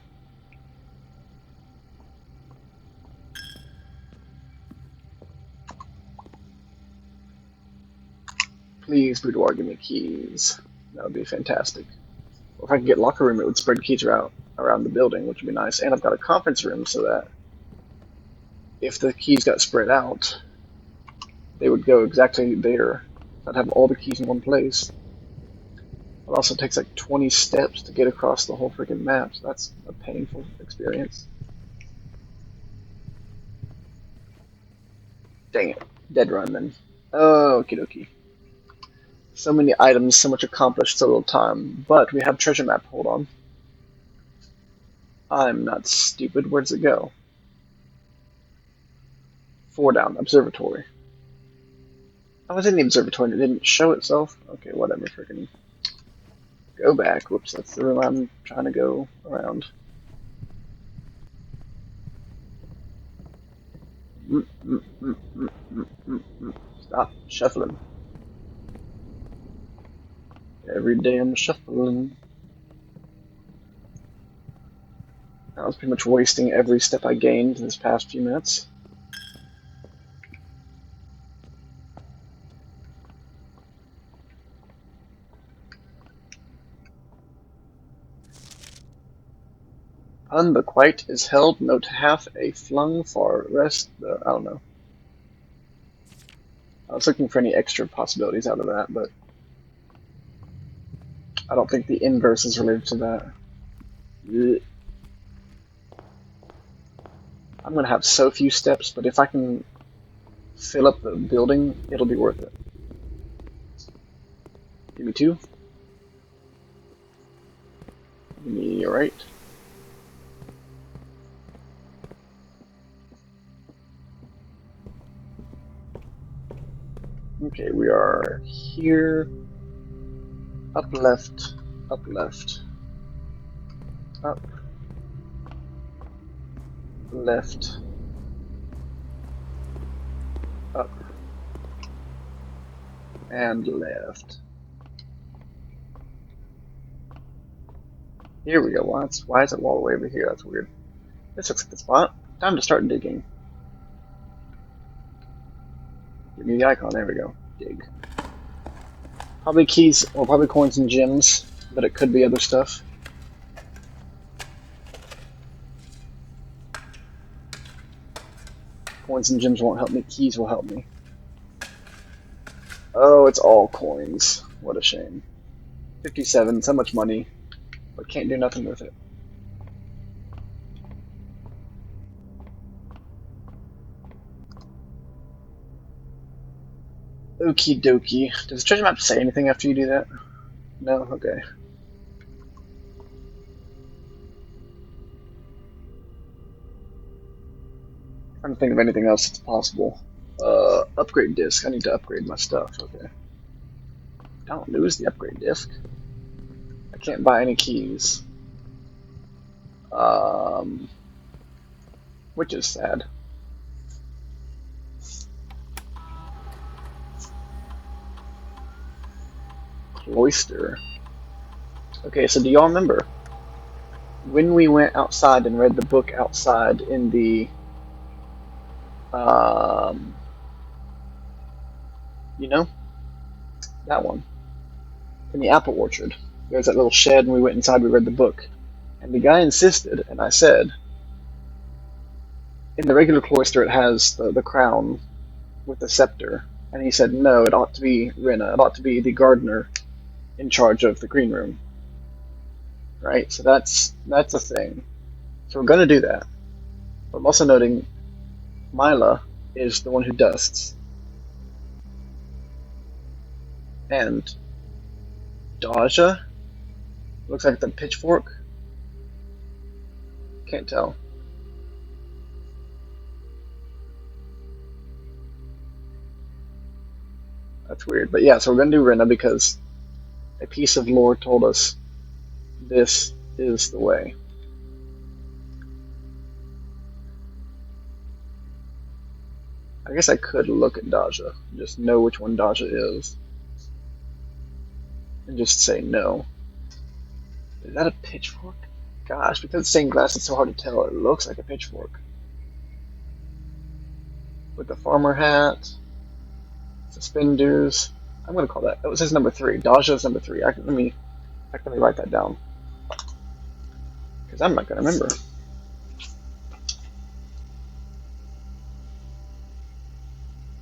Please, boudoir, give me keys. That would be fantastic. Or if I could get locker room, it would spread keys around the building, which would be nice. And I've got a conference room so that if the keys got spread out, they would go exactly there. I'd have all the keys in one place. It also takes like 20 steps to get across the whole freaking map, so that's a painful experience. Dang it. Dead run then. Okie dokie. So many items, so much accomplished, so little time. But we have treasure map, hold on. I'm not stupid, where does it go? 4 down, observatory. I was in the observatory and it didn't show itself. Okay, whatever, freaking go back. Whoops, that's the room I'm trying to go around. Stop shuffling. Every day I'm shuffling. I was pretty much wasting every step I gained in this past few minutes. Unbequite is held, note half a flung for rest. I don't know. I was looking for any extra possibilities out of that, but I don't think the inverse is related to that. Blech. I'm gonna have so few steps, but if I can fill up the building, it'll be worth it. Give me 2. Give me a right. Okay, we are here. Up left, up left, up left, up and left. Here we go. Why is it all the way over here? That's weird. This looks like the spot. Time to start digging. Give me the icon. There we go. Dig. Probably keys, or probably coins and gems, but it could be other stuff. Coins and gems won't help me. Keys will help me. Oh, it's all coins. What a shame. 57, so much money, but can't do nothing with it. Okie dokie. Does the treasure map say anything after you do that? No? Okay. I'm trying to think of anything else that's possible. Upgrade disc. I need to upgrade my stuff. Okay. Don't lose the upgrade disc. I can't buy any keys. Which is sad. Cloister. Okay, so do y'all remember when we went outside and read the book outside in the you know, that one, in the apple orchard? There's that little shed, and we went inside. We read the book, and the guy insisted, and I said, in the regular cloister it has the crown with the scepter, and he said no, it ought to be Rena. It ought to be the gardener in charge of the green room. Right? So that's a thing. So we're gonna do that. But I'm also noting Mila is the one who dusts. And Daja looks like the pitchfork. Can't tell. That's weird. But yeah, so we're gonna do Rena because a piece of lore told us this is the way. I guess I could look at Daja, just know which one Daja is, and just say no. Is that a pitchfork? Gosh, because it's stained glass, it's so hard to tell. It looks like a pitchfork. With the farmer hat, suspenders. I'm gonna call that. It says number 3. Daja is number 3. Let me write that down because I'm not gonna remember.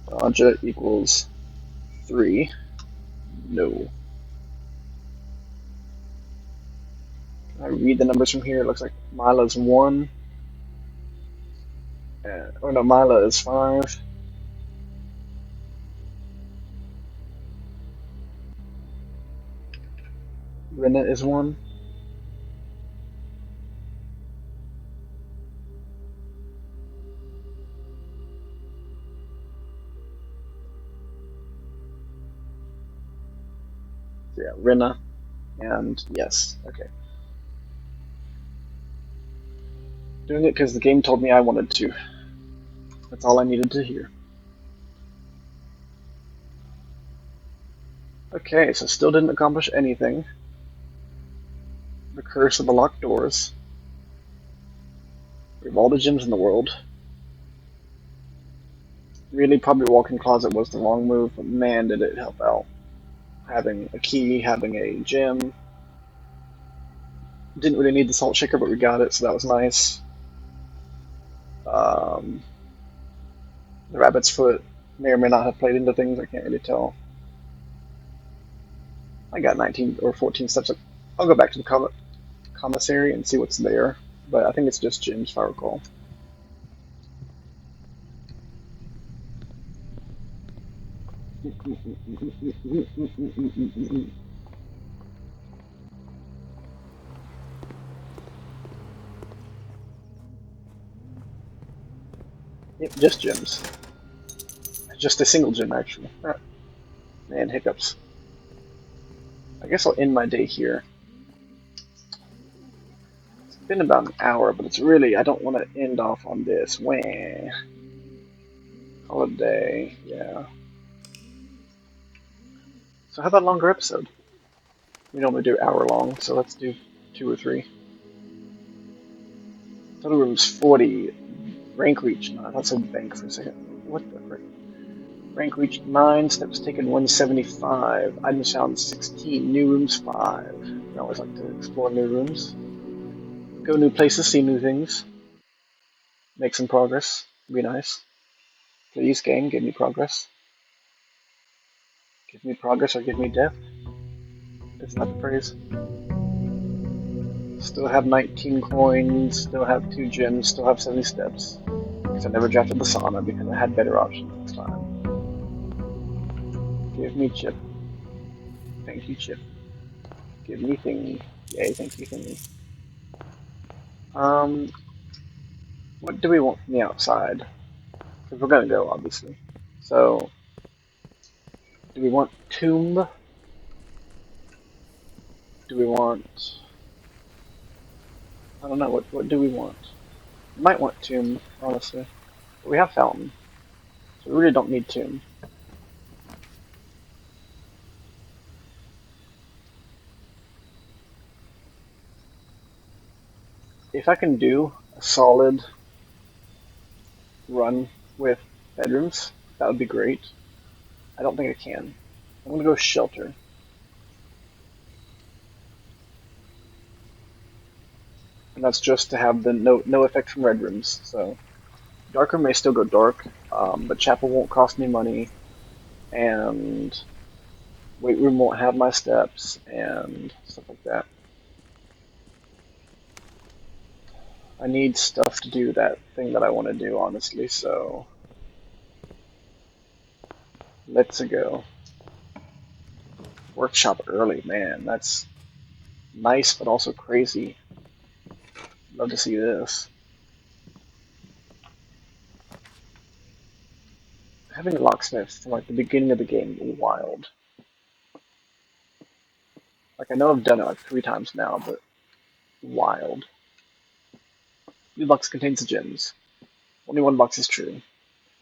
Daja equals 3. No. Can I read the numbers from here? It looks like Mila's 1. Oh no, Mila is 5. Rena is 1. So yeah, Rena, and yes, okay. Doing it because the game told me I wanted to. That's all I needed to hear. Okay, so still didn't accomplish anything. The curse of the locked doors. We have all the gems in the world. Really, probably walk-in closet was the wrong move, but man, did it help out. Having a key, having a gem. Didn't really need the salt shaker, but we got it, so that was nice. The rabbit's foot may or may not have played into things, I can't really tell. I got 19 or 14 steps. I'll go back to the commissary and see what's there, but I think it's just gems if I recall. Yep, just gems. Just a single gem, actually. Ah, man, hiccups. I guess I'll end my day here. It's been about an hour, but it's really, I don't want to end off on this. Wah. Holiday, yeah. So how about a longer episode? We normally do hour long, so let's do 2 or 3. Total room's 40. Rank reached 9. Let's hold bank for a second. What the frick? Rank reached 9. Steps taken 175. Items found 16. New rooms 5. I always like to explore new rooms. Go new places, see new things. Make some progress. Be nice. Please, game, give me progress. Give me progress or give me death. Isn't that the phrase? Still have 19 coins, still have 2 gems, still have 70 steps. Because I never drafted the sauna because I had better options this time. Give me chip. Thank you, chip. Give me thingy. Yay, thank you, thingy. What do we want from the outside? Because we're gonna go, obviously. So, do we want tomb? Do we want... I don't know, what do we want? We might want tomb, honestly. But we have fountain, so we really don't need tomb. If I can do a solid run with bedrooms, that would be great. I don't think I can. I'm gonna go shelter. And that's just to have the no effect from red rooms. So dark room may still go dark, but chapel won't cost me money, and weight room won't have my steps and stuff like that. I need stuff to do that thing that I want to do, honestly. So let's go. Workshop early, man. That's nice, but also crazy. Love to see this. Having a locksmith from like the beginning of the game is wild. Like I know I've done it like 3 times now, but wild. Blue box contains the gems. Only one box is true.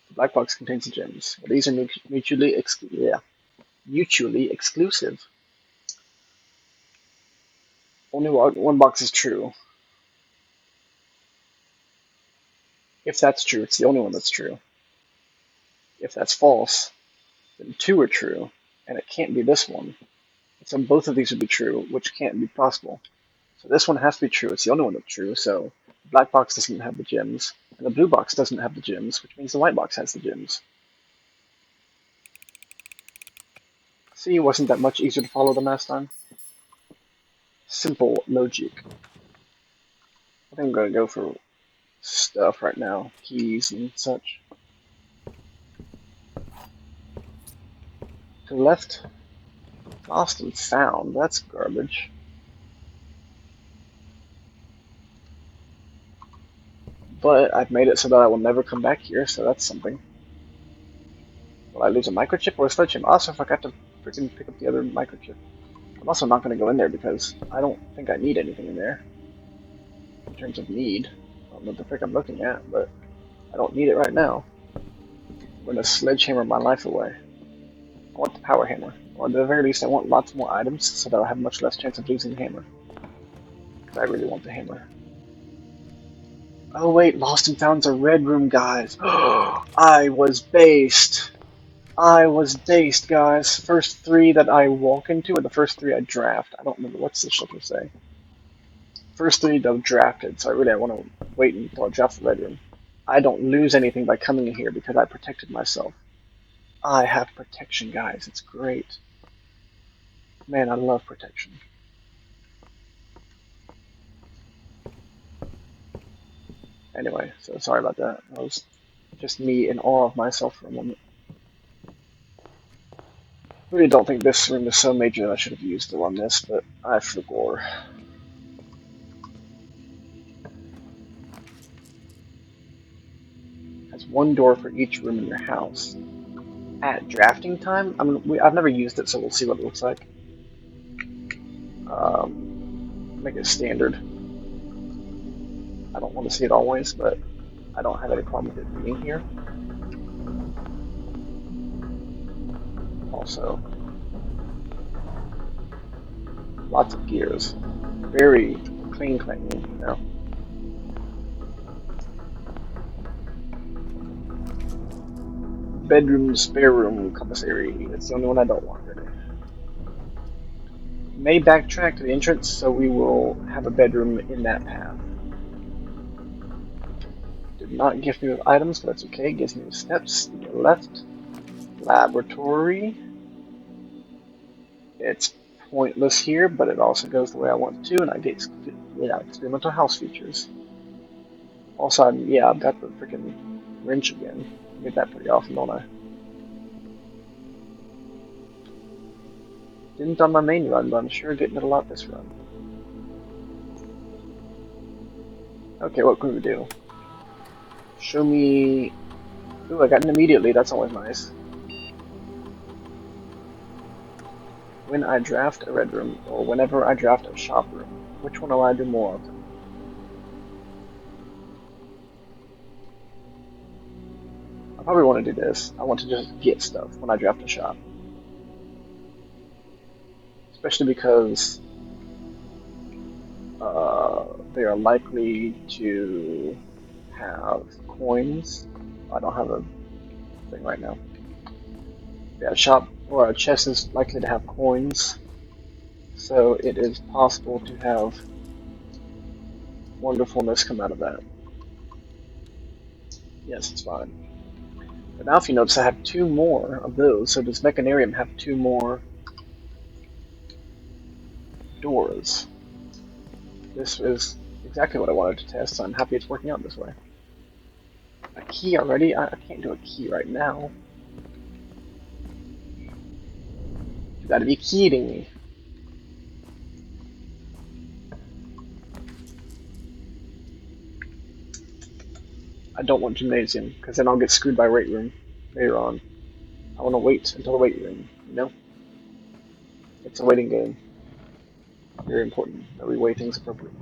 The black box contains the gems. Well, these are mutually exclusive. Only one box is true. If that's true, it's the only one that's true. If that's false, then 2 are true, and it can't be this one. So both of these would be true, which can't be possible. So this one has to be true. It's the only one that's true. So the black box doesn't have the gems, and the blue box doesn't have the gems, which means the white box has the gems. See, wasn't that much easier to follow than last time? Simple logic. I think I'm gonna go for stuff right now, keys and such. To the left, lost and found. That's garbage. But I've made it so that I will never come back here, so that's something. Will I lose a microchip or a sledgehammer? Also, I forgot to freaking pick up the other microchip. I'm also not going to go in there because I don't think I need anything in there. In terms of need. I don't know what the frick I'm looking at, but I don't need it right now. I'm going to sledgehammer my life away. I want the power hammer. Or at the very least, I want lots more items so that I'll have much less chance of losing the hammer. Because I really want the hammer. Oh wait, Lost and Found's a red room, guys. I was based. I was based, guys. First 3 that I walk into, or the first 3 I draft. I don't remember what's the shelter say. First 3 that I've drafted, so I want to wait until I draft the red room. I don't lose anything by coming in here because I protected myself. I have protection, guys. It's great. Man, I love protection. Anyway, so sorry about that. That was just me in awe of myself for a moment. I really don't think this room is so major that I should have used it on this, but I forgot. Has 1 door for each room in your house. At drafting time, I mean, I've never used it, so we'll see what it looks like. Make it standard. I don't want to see it always, but I don't have any problem with it being here. Also, lots of gears. Very clean, you know. Bedroom, spare room, commissary. That's the only one I don't want really. May backtrack to the entrance, so we will have a bedroom in that path. Did not gift me with items, but that's okay. It gives me the steps. To the left, laboratory. It's pointless here, but it also goes the way I want it to, and I get experimental house features. Also, yeah, I've got the freaking wrench again. I get that pretty often, don't I? Didn't on my main run, but I'm sure getting it a lot this run. Okay, what can we do? Show me... Ooh, I got an immediately, that's always nice. When I draft a red room, or whenever I draft a shop room, which one do I do more often? I probably want to do this. I want to just get stuff when I draft a shop. Especially because they are likely to have coins. I don't have a thing right now. Yeah, a shop or a chest is likely to have coins, so it is possible to have wonderfulness come out of that. Yes, it's fine. But now if you notice, I have 2 more of those, so does Mechanarium have 2 more doors? This is exactly what I wanted to test, so I'm happy it's working out this way. A key already? I can't do a key right now. You gotta be kidding me. I don't want Gymnasium, because then I'll get screwed by Weight Room later on. I want to wait until the Weight Room, you know? It's a waiting game. Very important that we weigh things appropriately.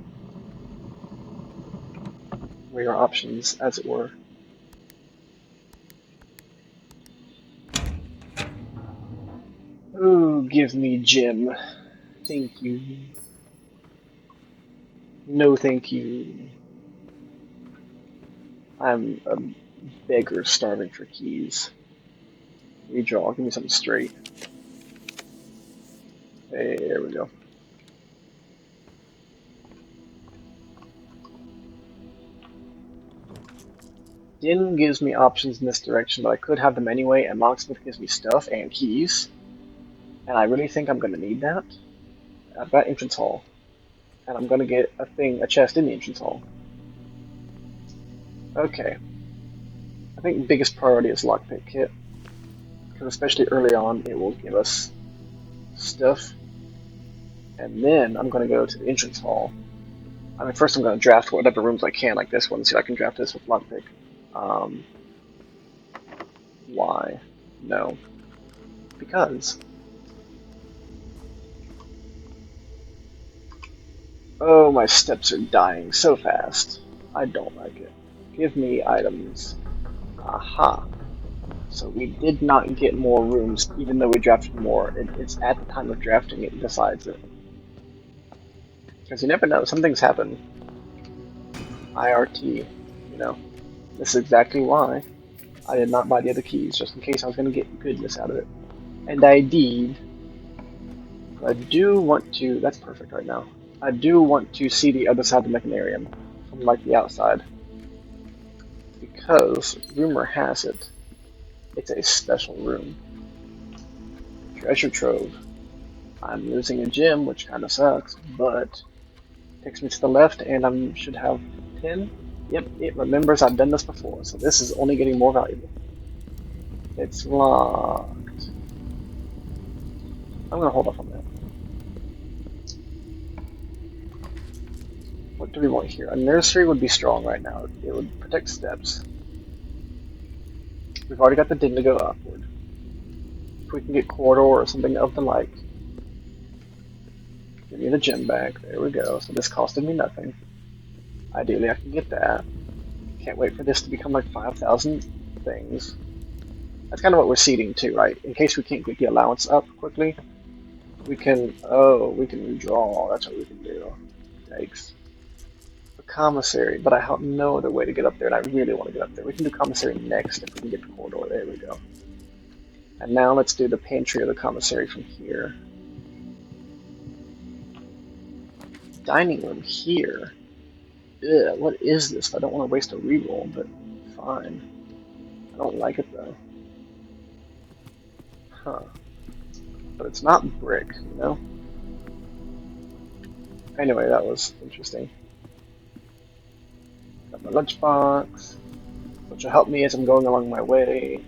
Weigh our options, as it were. Ooh, give me Gym. Thank you. No thank you. I'm a beggar starving for keys. Redraw, give me something straight. Hey, there we go. Din gives me options in this direction, but I could have them anyway, and Locksmith gives me stuff and keys. And I really think I'm going to need that. I've got Entrance Hall. And I'm going to get a chest in the Entrance Hall. Okay. I think the biggest priority is Lockpick Kit. Because especially early on, it will give us stuff. And then I'm going to go to the Entrance Hall. I mean, first I'm going to draft whatever rooms I can, like this one, see if I can draft this with Lockpick. Why? No. Because. Oh, my steps are dying so fast. I don't like it. Give me items. Aha. So we did not get more rooms, even though we drafted more. It's at the time of drafting it decides it. Because you never know, some things happen. IRT, you know. This is exactly why I did not buy the other keys, just in case I was going to get goodness out of it. And I did. I do want to, that's perfect right now. I do want to see the other side of the Mechanarium, from like the outside. Because, rumor has it, it's a special room. Treasure Trove. I'm losing a gem, which kind of sucks, but takes me to the left and I should have 10. Yep, it remembers I've done this before, so this is only getting more valuable. It's locked. I'm going to hold off on that. What do we want here? A nursery would be strong right now. It would protect steps. We've already got the din to go upward. If we can get corridor or something of the like. Give me the gem back. There we go. So this costed me nothing. Ideally I can get that. Can't wait for this to become like 5,000 things. That's kind of what we're seeding too, right? In case we can't get the allowance up quickly, we can, we can redraw. That's what we can do. Yikes. The commissary, but I have no other way to get up there, and I really want to get up there. We can do commissary next if we can get the corridor. There we go. And now let's do the pantry or the commissary from here. Dining room here. Ugh, what is this? I don't want to waste a reroll, but fine. I don't like it though. Huh. But it's not brick, you know? Anyway, that was interesting. Got my lunchbox, which will help me as I'm going along my way.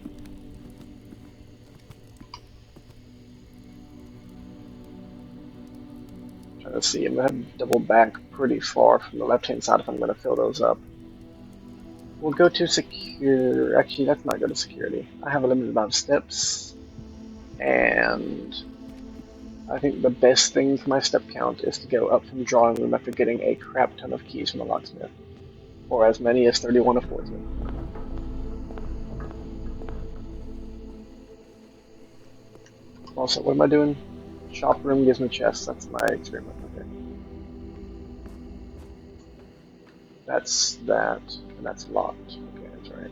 Trying to see, I'm going to have to double back pretty far from the left-hand side if I'm going to fill those up. We'll go to secure. Actually, let's not go to security. I have a limited amount of steps, and I think the best thing for my step count is to go up from drawing room after getting a crap ton of keys from the locksmith, or as many as 31 affords me. Also, what am I doing? Shop room gives me chests. That's my experiment. Okay. That's that, and that's locked. Okay, that's right.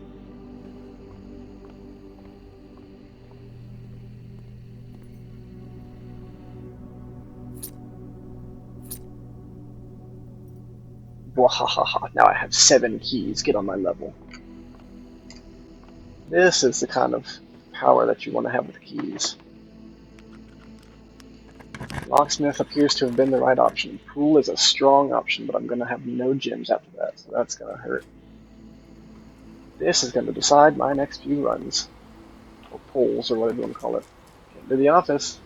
Wahahaha, now I have 7 keys. Get on my level. This is the kind of power that you want to have with keys. Locksmith appears to have been the right option. Pool is a strong option, but I'm going to have no gems after that, so that's going to hurt. This is going to decide my next few runs. Or pulls, or whatever you want to call it. Can't do the office.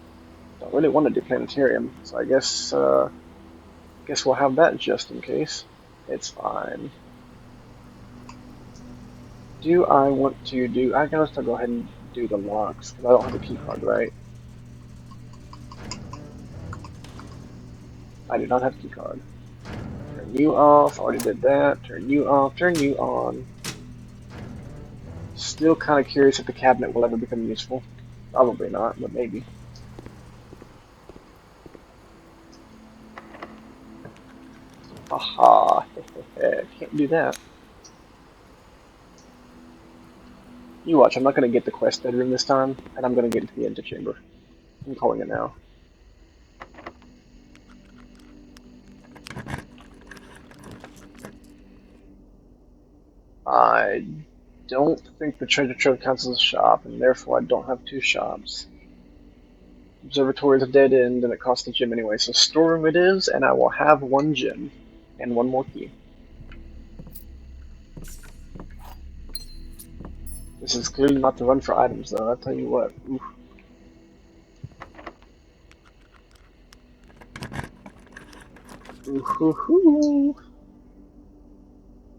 Don't really want to do planetarium, so I guess we'll have that just in case. It's fine. Do I want to do... I guess I'll go ahead and do the locks, because I don't have a key card, right? I do not have a key card. Turn you off, already did that. Turn you off, turn you on. Still kind of curious if the cabinet will ever become useful. Probably not, but maybe. Haha, can't do that. You watch, I'm not going to get the quest bedroom this time, and I'm going to get into the antechamber. I'm calling it now. I don't think the treasure trove counts as a shop, and therefore I don't have 2 shops. Observatory is a dead end, and it costs a gem anyway, so storeroom it is, and I will have 1 gem, and 1 more key. This is clearly not the run for items, though, I'll tell you what. Oof. Ooh-hoo-hoo.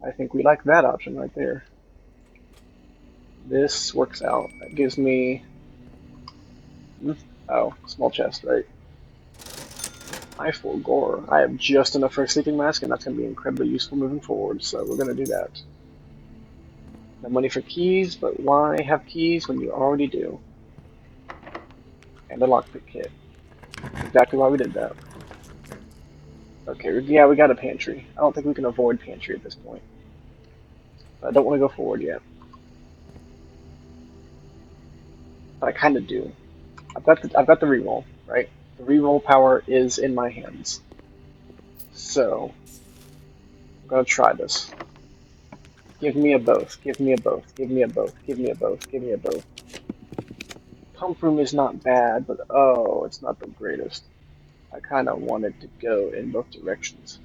I think we like that option right there. This works out. That gives me... Oh, small chest, right? I gore. I have just enough for a sleeping mask, and that's going to be incredibly useful moving forward, so we're going to do that. No money for keys, but why have keys when you already do? And a lockpick kit. Exactly why we did that. Okay, yeah, we got a pantry. I don't think we can avoid pantry at this point. But I don't want to go forward yet. But I kind of do. I've got the reroll, right? The reroll power is in my hands. So, I'm going to try this. Give me a both, give me a both, give me a both, give me a both, give me a both. Pump room is not bad, but oh, it's not the greatest. I kind of want it to go in both directions.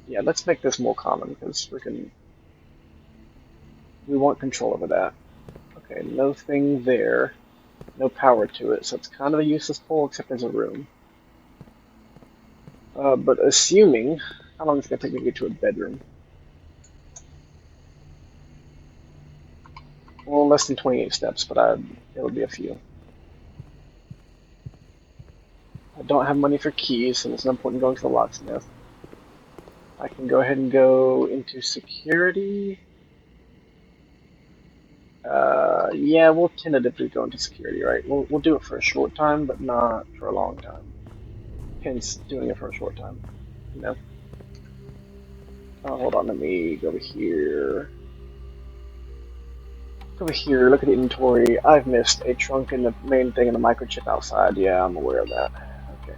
Yeah, let's make this more common, because we want control over that. Okay, no thing there. No power to it, so it's kind of a useless pull, except there's a room. But assuming... How long is it going to take me to get to a bedroom? Well, less than 28 steps, but it'll be a few. I don't have money for keys, so there's no point in going to the locksmith. I can go ahead and go into security. Yeah, we'll tentatively go into security, right? We'll do it for a short time, but not for a long time. Hence, doing it for a short time, you know? Oh, hold on, let me go over here. Over here, look at the inventory. I've missed a trunk and the main thing and the microchip outside. Yeah, I'm aware of that. Okay.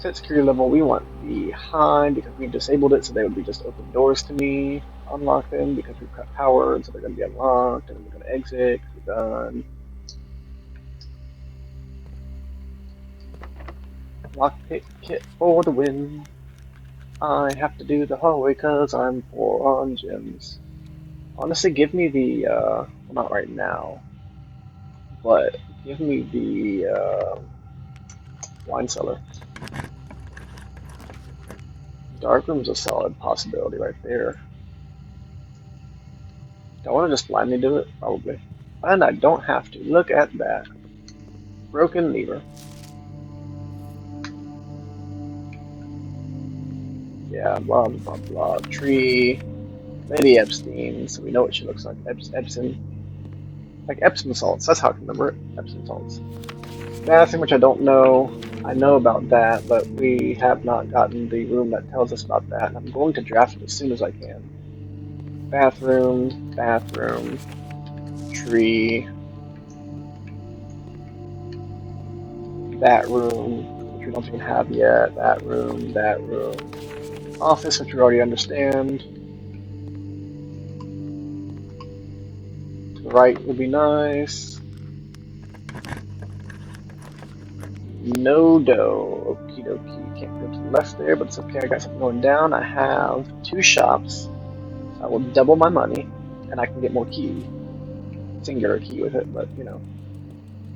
Set security level, we want the high because we've disabled it, so they would be just open doors to me. Unlock them because we've cut power, so they're going to be unlocked, and then we're going to exit because we're done. Lockpick kit for the win. I have to do the hallway cause I'm poor on gems. Honestly, give me the, well, not right now, but give me the wine cellar. Darkroom's a solid possibility right there. Do I want to just blindly do it? Probably. And I don't have to. Look at that. Broken lever. Yeah, blah blah blah. Tree. Lady Epstein, so we know what she looks like. Epson. Like Epsom salts, that's how I can remember it. Epsom salts. Bathroom, which I don't know. I know about that, but we have not gotten the room that tells us about that. And I'm going to draft it as soon as I can. Bathroom, bathroom, tree, that room, which we don't even have yet. That room, that room. Office, which we already understand. To the right would be nice. No dough. Okie dokie. Can't go to the left there, but it's okay. I got something going down. I have 2 shops. So I will double my money, and I can get more keys. Singular key with it, but you know.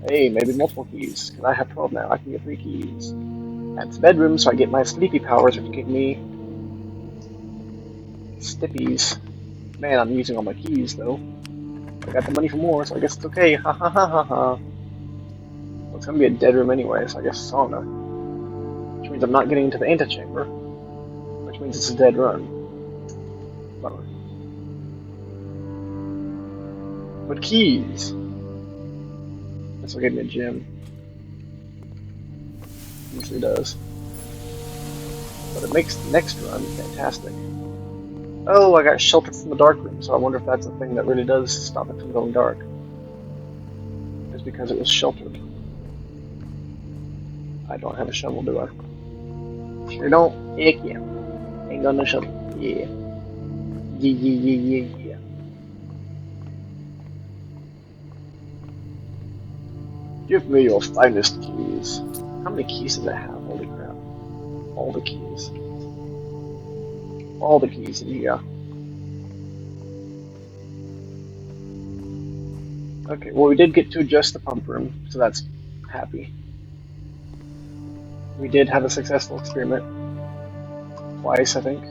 Hey, maybe multiple keys. Because I have 12 now. I can get 3 keys. That's the bedroom, so I get my sleepy powers, which give me stippies. Man, I'm using all my keys, though. I got the money for more, so I guess it's okay. Ha ha ha ha ha. Well, it's gonna be a dead room anyway, so I guess sauna. Which means I'm not getting into the antechamber. Which means it's a dead run. Bummer. But keys! This will give me a gym. Usually does. But it makes the next run fantastic. Oh, I got sheltered from the dark room, so I wonder if that's a thing that really does stop it from going dark. It's because it was sheltered. I don't have a shovel, do I? Sure don't. Heck yeah. Ain't got no shovel. Yeah. Yeah. Give me your finest keys. How many keys does it have? Holy crap. All the keys. All the keys, yeah. Okay, well we did get to adjust the pump room, so that's happy. We did have a successful experiment. Twice, I think.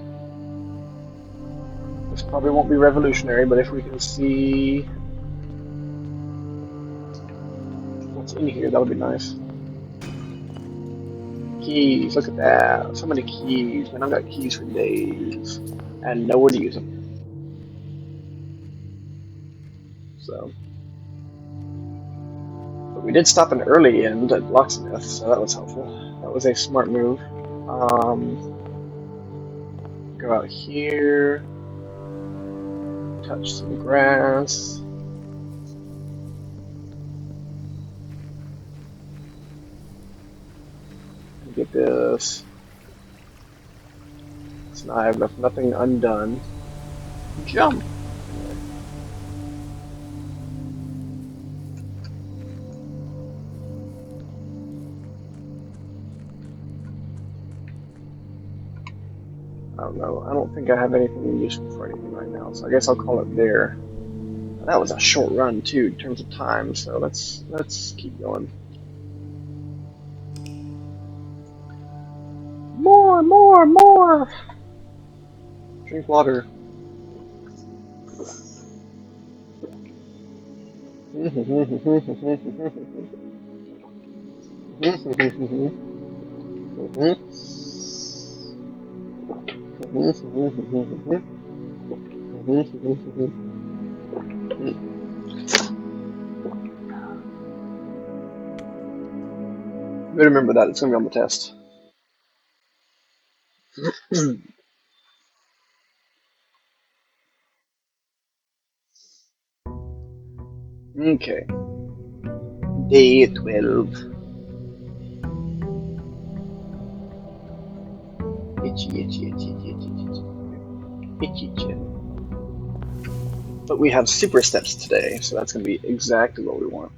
This probably won't be revolutionary, but if we can see what's in here, that would be nice. Keys, look at that. So many keys. Man, I've got keys for days. And nowhere to use them. So. But we did stop an early end at Locksmith, so that was helpful. That was a smart move. Go out here. Touch some grass. Get this. So now I have left nothing undone. Jump! I don't know. I don't think I have anything useful for anything right now, so I guess I'll call it there. That was a short run too in terms of time, so let's keep going. More! Drink water. Remember that, it's gonna be on the test. Okay. Day 12. Itchy chin. But we have super steps today, so that's going to be exactly what we want.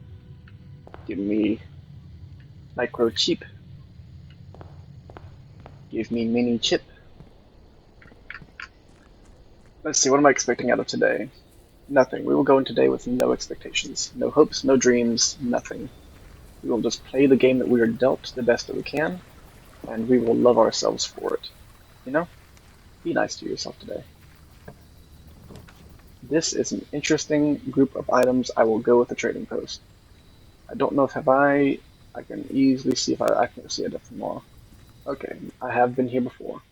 Give me microchip. Give me mini chip. Let's see, what am I expecting out of today? Nothing. We will go in today with no expectations. No hopes, no dreams, nothing. We will just play the game that we are dealt the best that we can, and we will love ourselves for it. You know? Be nice to yourself today. This is an interesting group of items. I will go with the trading post. I don't know if I can easily see if I can see it from more. Okay, I have been here before.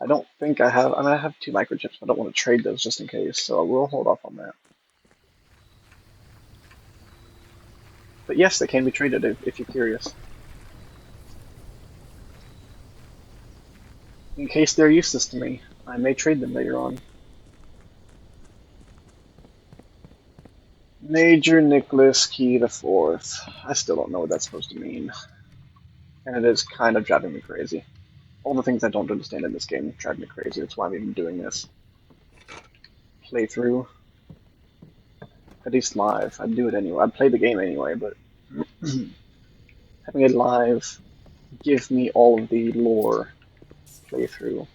I don't think I have. I mean, I have 2 microchips. I don't want to trade those just in case, so I will hold off on that. But yes, they can be traded if you're curious. In case they're useless to me, I may trade them later on. Major Nicholas Key the Fourth. I still don't know what that's supposed to mean. And it is kind of driving me crazy. All the things I don't understand in this game drive me crazy. That's why I'm even doing this. Playthrough. At least live. I'd do it anyway. I'd play the game anyway, but having it live, give me all of the lore playthrough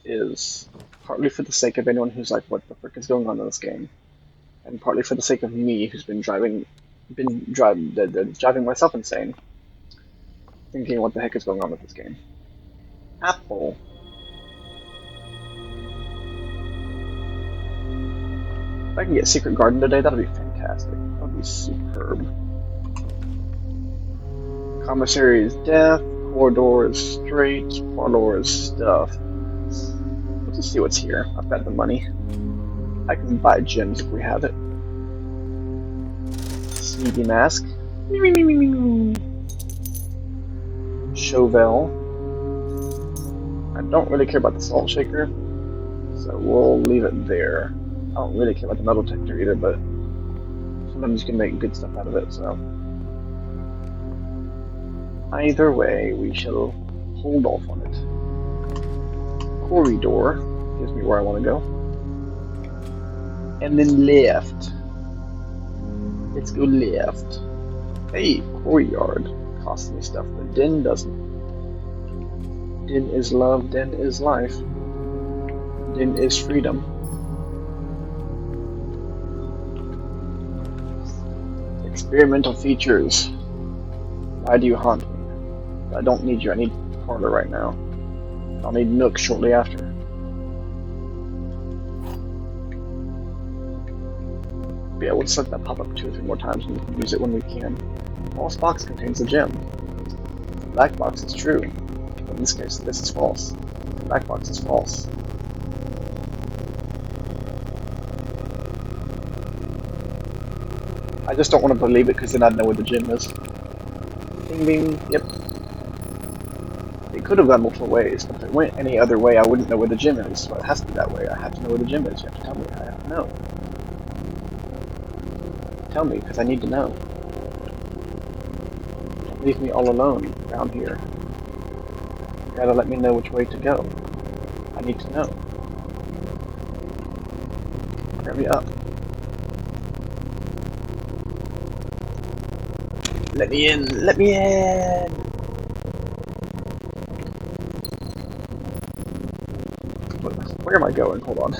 is partly for the sake of anyone who's like, what the frick is going on in this game? And partly for the sake of me, who's been driving myself insane, thinking what the heck is going on with this game. Apple. If I can get Secret Garden today, that'll be fantastic. That'll be superb. Commissary is death, corridor is straight, parlor is stuff. Let's just see what's here. I've got the money. I can buy gems if we have it. Sneaky mask. Chauvel. I don't really care about the salt shaker, so we'll leave it there. I don't really care about the metal detector either, but sometimes you can make good stuff out of it, so. Either way, we shall hold off on it. Corridor gives me where I want to go. And then left. Let's go left. Hey, courtyard costs me stuff, but den doesn't. Den is love, den is life. Den is freedom. Experimental features. Why do you haunt me? I don't need you, I need Parlor right now. I'll need Nook shortly after. But yeah, we'll just let that pop up 2 or 3 more times and we can use it when we can. False box contains a gem. Black box is true. In this case, this is false. Black box is false. I just don't want to believe it because then I'd know where the gem is. Bing bing, yep. It could have gone multiple ways, but if it went any other way, I wouldn't know where the gem is. So it has to be that way. I have to know where the gem is. You have to tell me. I have to know. Tell me, because I need to know. Don't leave me all alone down here. You gotta let me know which way to go. I need to know. Hurry up. Let me in! Let me in! Where am I going? Hold on.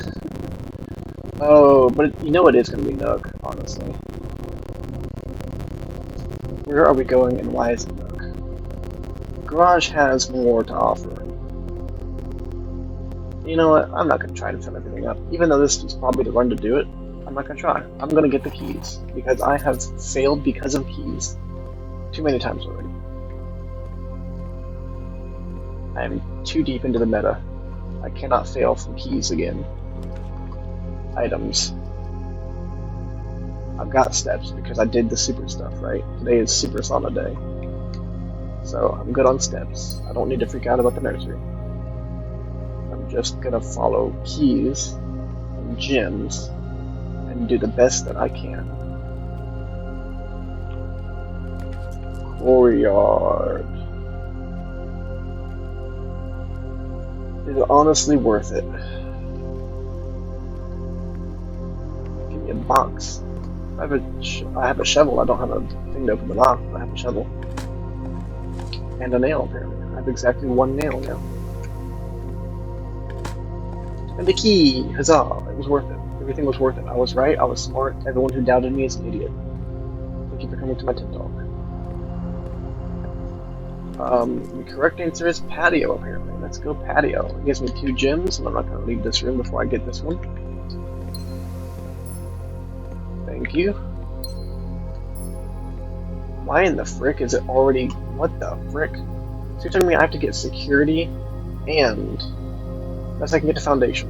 Oh, but you know it is going to be Nook, honestly. Where are we going and why is it Nook? Garage has more to offer. You know what? I'm not going to try to fill everything up. Even though this is probably the run to do it, I'm not going to try. I'm going to get the keys. Because I have failed because of keys. Too many times already. I am too deep into the meta. I cannot fail from keys again. Items. I've got steps because I did the super stuff, right? Today is super solid day. So I'm good on steps. I don't need to freak out about the nursery. I'm just gonna follow keys and gems and do the best that I can. Courtyard. Is honestly worth it. Give me a box. I have a shovel. I don't have a thing to open the lock, but I have a shovel. And a nail, apparently. I have exactly one nail now. And the key! Huzzah! It was worth it. Everything was worth it. I was right, I was smart. Everyone who doubted me is an idiot. Thank you for coming to my TED Talk. The correct answer is patio, apparently. Let's go patio. It gives me 2 gems, and I'm not going to leave this room before I get this one. Thank you. Why in the frick is it already... What the frick? So you're telling me I have to get security and... Unless I can get to foundation.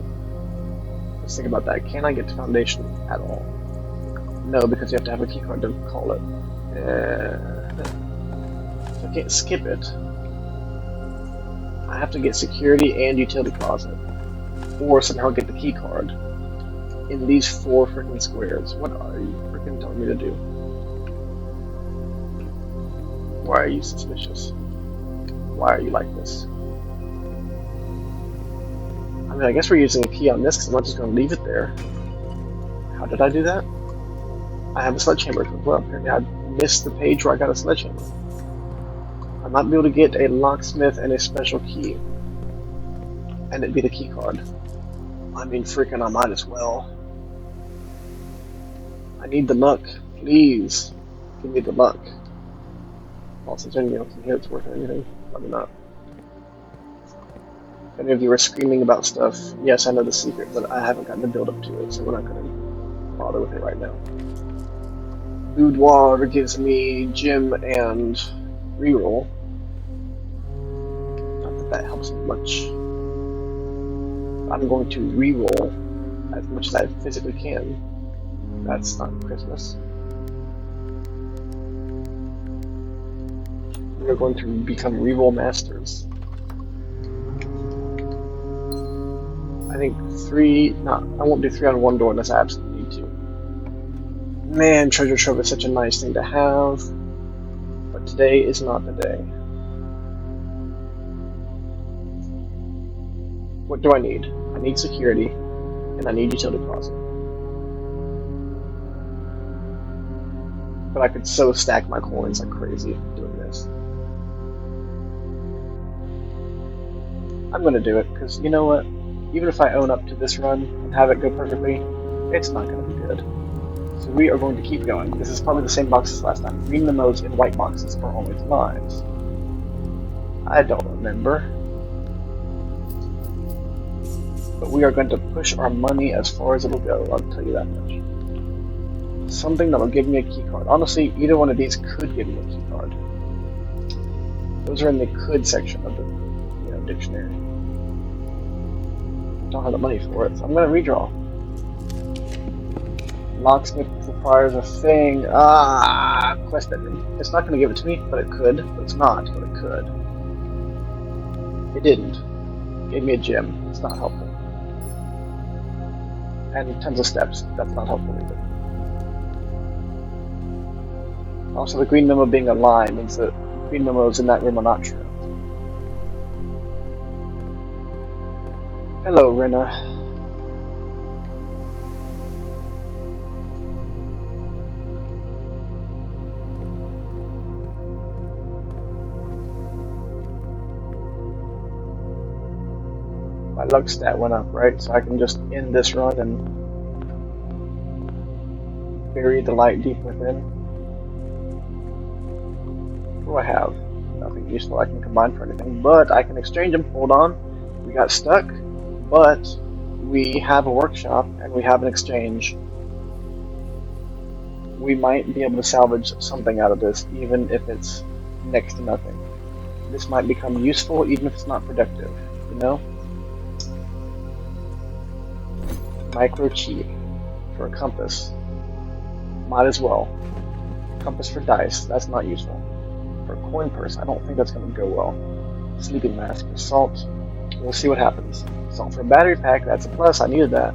Let's think about that. Can I get to foundation at all? No, because you have to have a keycard to call it. So I can't skip it. I have to get security and utility closet. Or somehow get the keycard. In these 4 freaking squares. What are you freaking telling me to do? Why are you suspicious? Why are you like this? I mean, I guess we're using a key on this because I'm not just going to leave it there. How did I do that? I have a sledgehammer as well. Apparently I missed the page where I got a sledgehammer. I might be able to get a locksmith and a special key. And it'd be the key card. I mean, freaking I might as well. I need the luck. Please. Give me the luck. Also, is there anything else in here that's worth anything? Probably not. If any of you are screaming about stuff, yes, I know the secret, but I haven't gotten the build up to it, so we're not going to bother with it right now. Boudoir gives me gem and reroll. Not that that helps me much. I'm going to reroll as much as I physically can. That's not Christmas. We are going to become reroll masters. I think 3, no, I won't do 3 on 1 door unless I absolutely need to. Man, treasure trove is such a nice thing to have, but today is not the day. What do I need? I need security, and I need utility closet. But I could so stack my coins like crazy doing this. I'm gonna do it, because you know what? Even if I own up to this run and have it go perfectly, it's not gonna be good. So we are going to keep going. This is probably the same box as last time. Green memos in white boxes are always lies. I don't remember. But we are going to push our money as far as it'll go, I'll tell you that much. Something that'll give me a key card. Honestly, either one of these could give me a key card. Those are in the could section of the dictionary. Don't have the money for it, so I'm going to redraw. Locksmith requires a thing. Quest bedroom. It's not going to give it to me, but it could. It's not, but it could. It didn't. It gave me a gem. It's not helpful. And tons of steps. That's not helpful either. Also, the green memo being a lie means that green memos in that room are not true. Hello, Rena. My luck stat went up, right? So I can just end this run and bury the light deep within. What do I have? Nothing useful I can combine for anything, but I can exchange them. Hold on. We got stuck. But we have a workshop and we have an exchange. We might be able to salvage something out of this, even if it's next to nothing. This might become useful, even if it's not productive, you know? Microchip for a compass. Might as well. Compass for dice, that's not useful. For a coin purse, I don't think that's going to go well. Sleeping mask for salt. We'll see what happens. Salt for a battery pack, that's a plus, I needed that.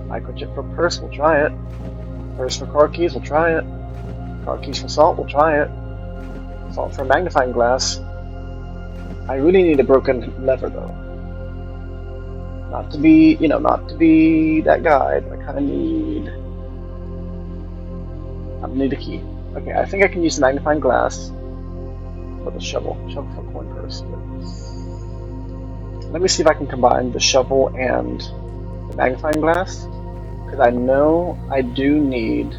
Microchip for purse, we'll try it. Purse for car keys, we'll try it. Car keys for salt, we'll try it. Salt for a magnifying glass. I really need a broken lever though. Not to be, not to be that guy, but I kinda need... I need a key. Okay, I think I can use the magnifying glass. or the shovel. Shovel for coin purse. Let me see if I can combine the shovel and the magnifying glass, because I know I do need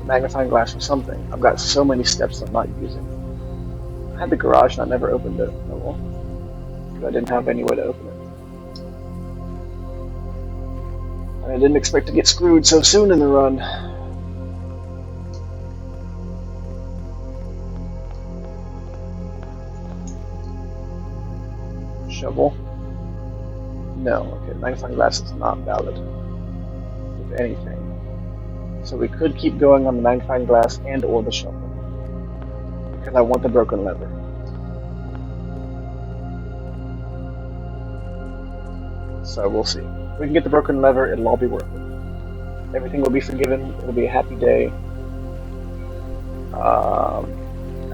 magnifying glass for something. I've got so many steps I'm not using. I had the garage and I never opened it. Oh well. Because I didn't have any way to open it. And I didn't expect to get screwed so soon in the run. Shovel. No, okay, magnifying glass is not valid, if anything. So we could keep going on the magnifying glass and or the shovel, because I want the broken lever. So we'll see. If we can get the broken lever, it'll all be worth it. Everything will be forgiven, it'll be a happy day.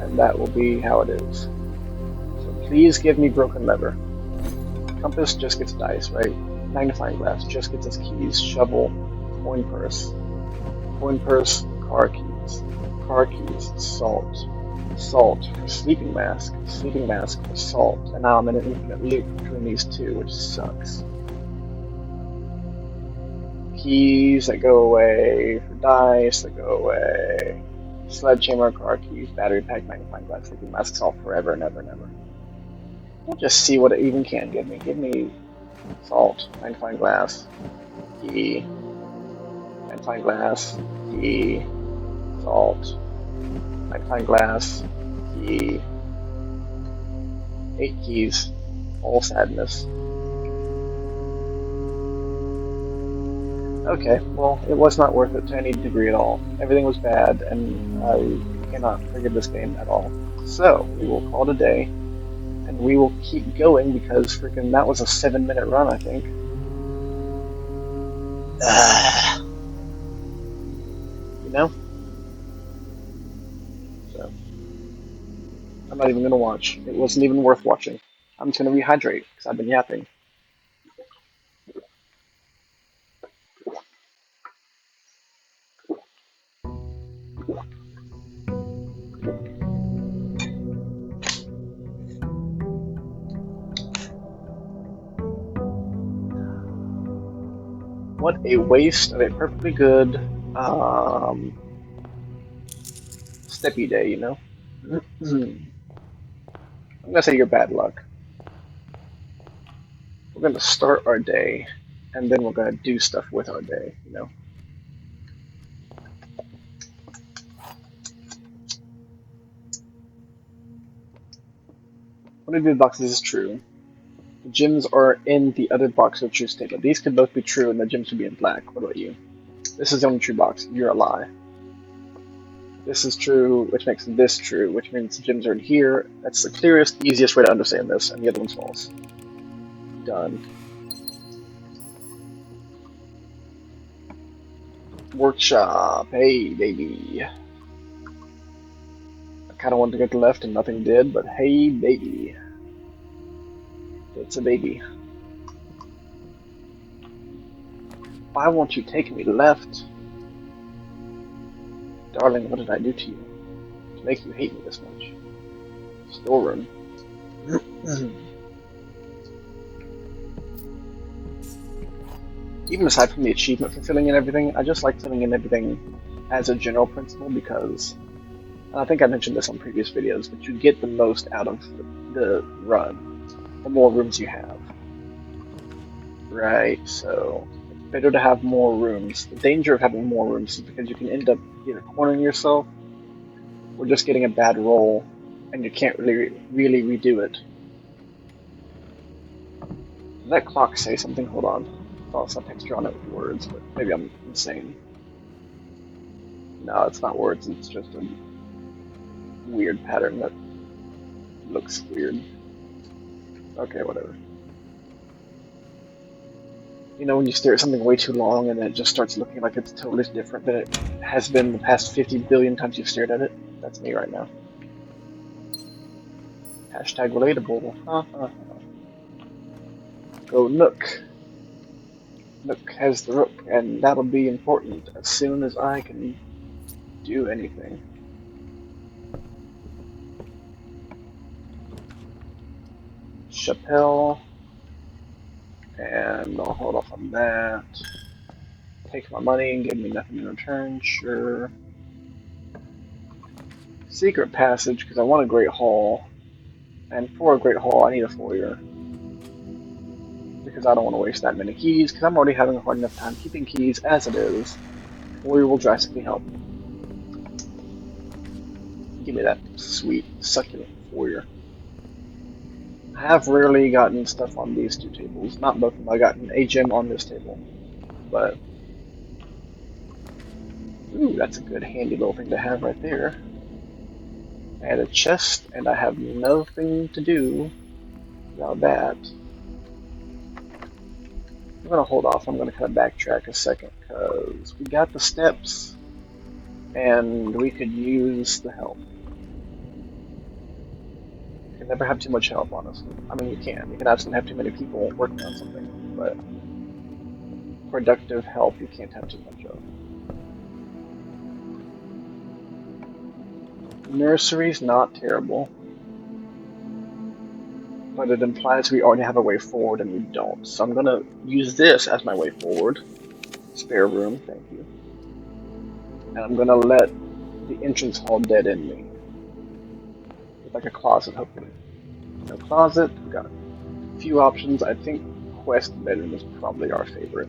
And that will be how it is. So please give me broken lever. Compass just gets dice, right? Magnifying glass just gets us keys. Shovel, coin purse. Coin purse, car keys. Car keys, salt. Salt for sleeping mask. Sleeping mask for salt. And now I'm in an infinite loop between these two, which sucks. Keys that go away for dice that go away. Sledgehammer, car keys, battery pack, magnifying glass, sleeping mask, salt forever and ever and ever. We'll just see what it even can give me. Give me salt, magnifying glass, key, magnifying glass, key, salt, magnifying glass, key. 8 keys, all sadness. Okay, well, it was not worth it to any degree at all. Everything was bad, and I cannot forgive this game at all. So, we will call it a day. And we will keep going because freaking that was a 7-minute run, I think. You know? So, I'm not even going to watch. It wasn't even worth watching. I'm just going to rehydrate because I've been yapping. What a waste of a perfectly good steppy day, you know? I'm gonna say you're bad luck. We're gonna start our day, and then we're gonna do stuff with our day, you know? One of the boxes is true. The gyms are in the other box of true statement. These could both be true, and the gyms should be in black. What about you? This is the only true box. You're a lie. This is true, which makes this true, which means the gyms are in here. That's the clearest, easiest way to understand this, and the other one's false. Done. Workshop. Hey, baby. I kind of wanted to go to the left and nothing did, but hey, baby. It's a baby. Why won't you take me left? Darling, what did I do to you to make you hate me this much? Storeroom. Even aside from the achievement for filling in everything, I just like filling in everything as a general principle because, and I think I mentioned this on previous videos, but you get the most out of the run the more rooms you have. Right, so it's better to have more rooms. The danger of having more rooms is because you can end up either cornering yourself or just getting a bad roll and you can't really redo it. Did that clock say something? Hold on. I thought some texture on it with words, but maybe I'm insane. No, it's not words, it's just a weird pattern that looks weird. Okay, whatever. You know when you stare at something way too long and it just starts looking like it's totally different than it has been the past 50 billion times you've stared at it? That's me right now. Hashtag relatable. Go Nook. Nook has the rook, and that'll be important as soon as I can do anything. Chappelle, and I'll hold off on that. Take my money and give me nothing in return, sure. Secret passage, because I want a Great Hall. And for a Great Hall, I need a foyer. Because I don't want to waste that many keys, because I'm already having a hard enough time keeping keys as it is. Foyer will drastically help. Give me that sweet, succulent foyer. I have rarely gotten stuff on these two tables. Not both of them. I got a gem on this table. But, ooh, that's a good handy little thing to have right there. I had a chest, and I have nothing to do about that. I'm going to hold off. I'm going to kind of backtrack a second, because we got the steps, and we could use the help. You can never have too much help, honestly. I mean, you can. You can absolutely have too many people working on something, but productive help you can't have too much of. Nursery's not terrible, but it implies we already have a way forward and we don't. So I'm going to use this as my way forward. Spare room, thank you. And I'm going to let the entrance hall dead end me. With like a closet, hopefully. No closet, we've got a few options. I think quest bedroom is probably our favorite.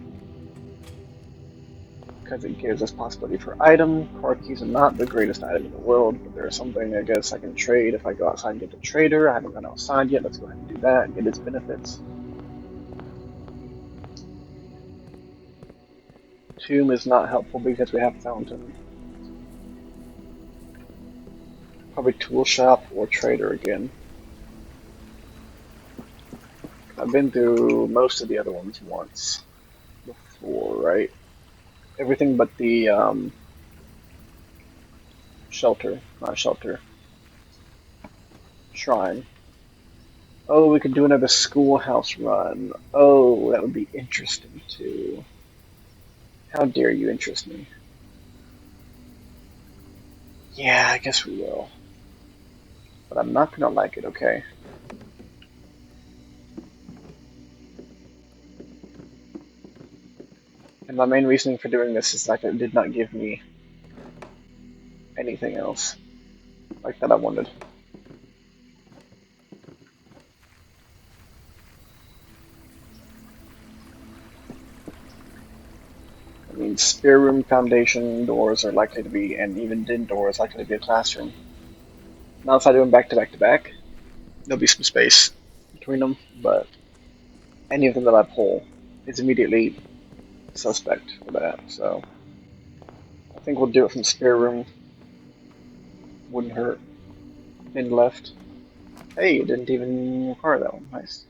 Because it gives us possibility for item. Car keys are not the greatest item in the world, but there's something I guess I can trade if I go outside and get the trader. I haven't gone outside yet. Let's go ahead and do that and get its benefits. Tomb is not helpful because we have fountain. Probably tool shop or trader again. I've been through most of the other ones once before, right? Everything but the shelter, not shelter, shrine. Oh, we could do another schoolhouse run. Oh, that would be interesting too. How dare you interest me? Yeah, I guess we will. But I'm not gonna like it, okay? And my main reasoning for doing this is like it did not give me anything else like that I wanted. I mean, spare room foundation doors are likely to be, and even din doors likely to be a classroom. Now if I do them back to back to back, there'll be some space between them, but any of them that I pull is immediately suspect for that, so I think we'll do it from spare room. Wouldn't hurt. Min left. Hey, it didn't even require that one. Nice.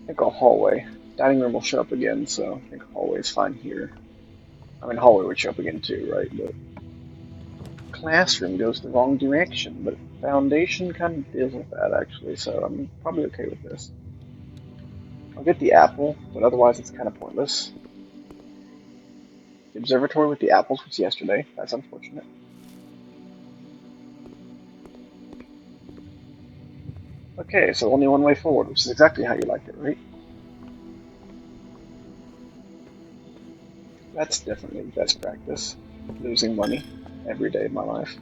I think a hallway. Dining room will show up again, so I think hallway's fine here. I mean, hallway would show up again too, right? But classroom goes the wrong direction, but foundation kind of deals with that actually, so I'm probably okay with this. I'll get the apple, but otherwise it's kind of pointless. The observatory with the apples was yesterday. That's unfortunate. Okay, so only one way forward, which is exactly how you liked it, right? That's definitely best practice. Losing money every day of my life.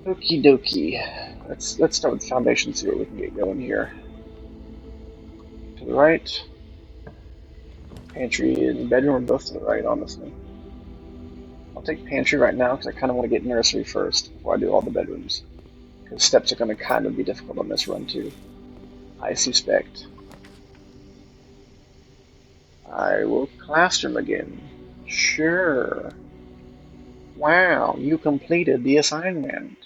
Okie dokie. Let's start with the foundation, see what we can get going here. To the right. Pantry and bedroom are both to the right, honestly. I'll take pantry right now because I kind of want to get nursery first before I do all the bedrooms. Because steps are going to kind of be difficult on this run too. I suspect. I will classroom again. Sure. Wow, you completed the assignment.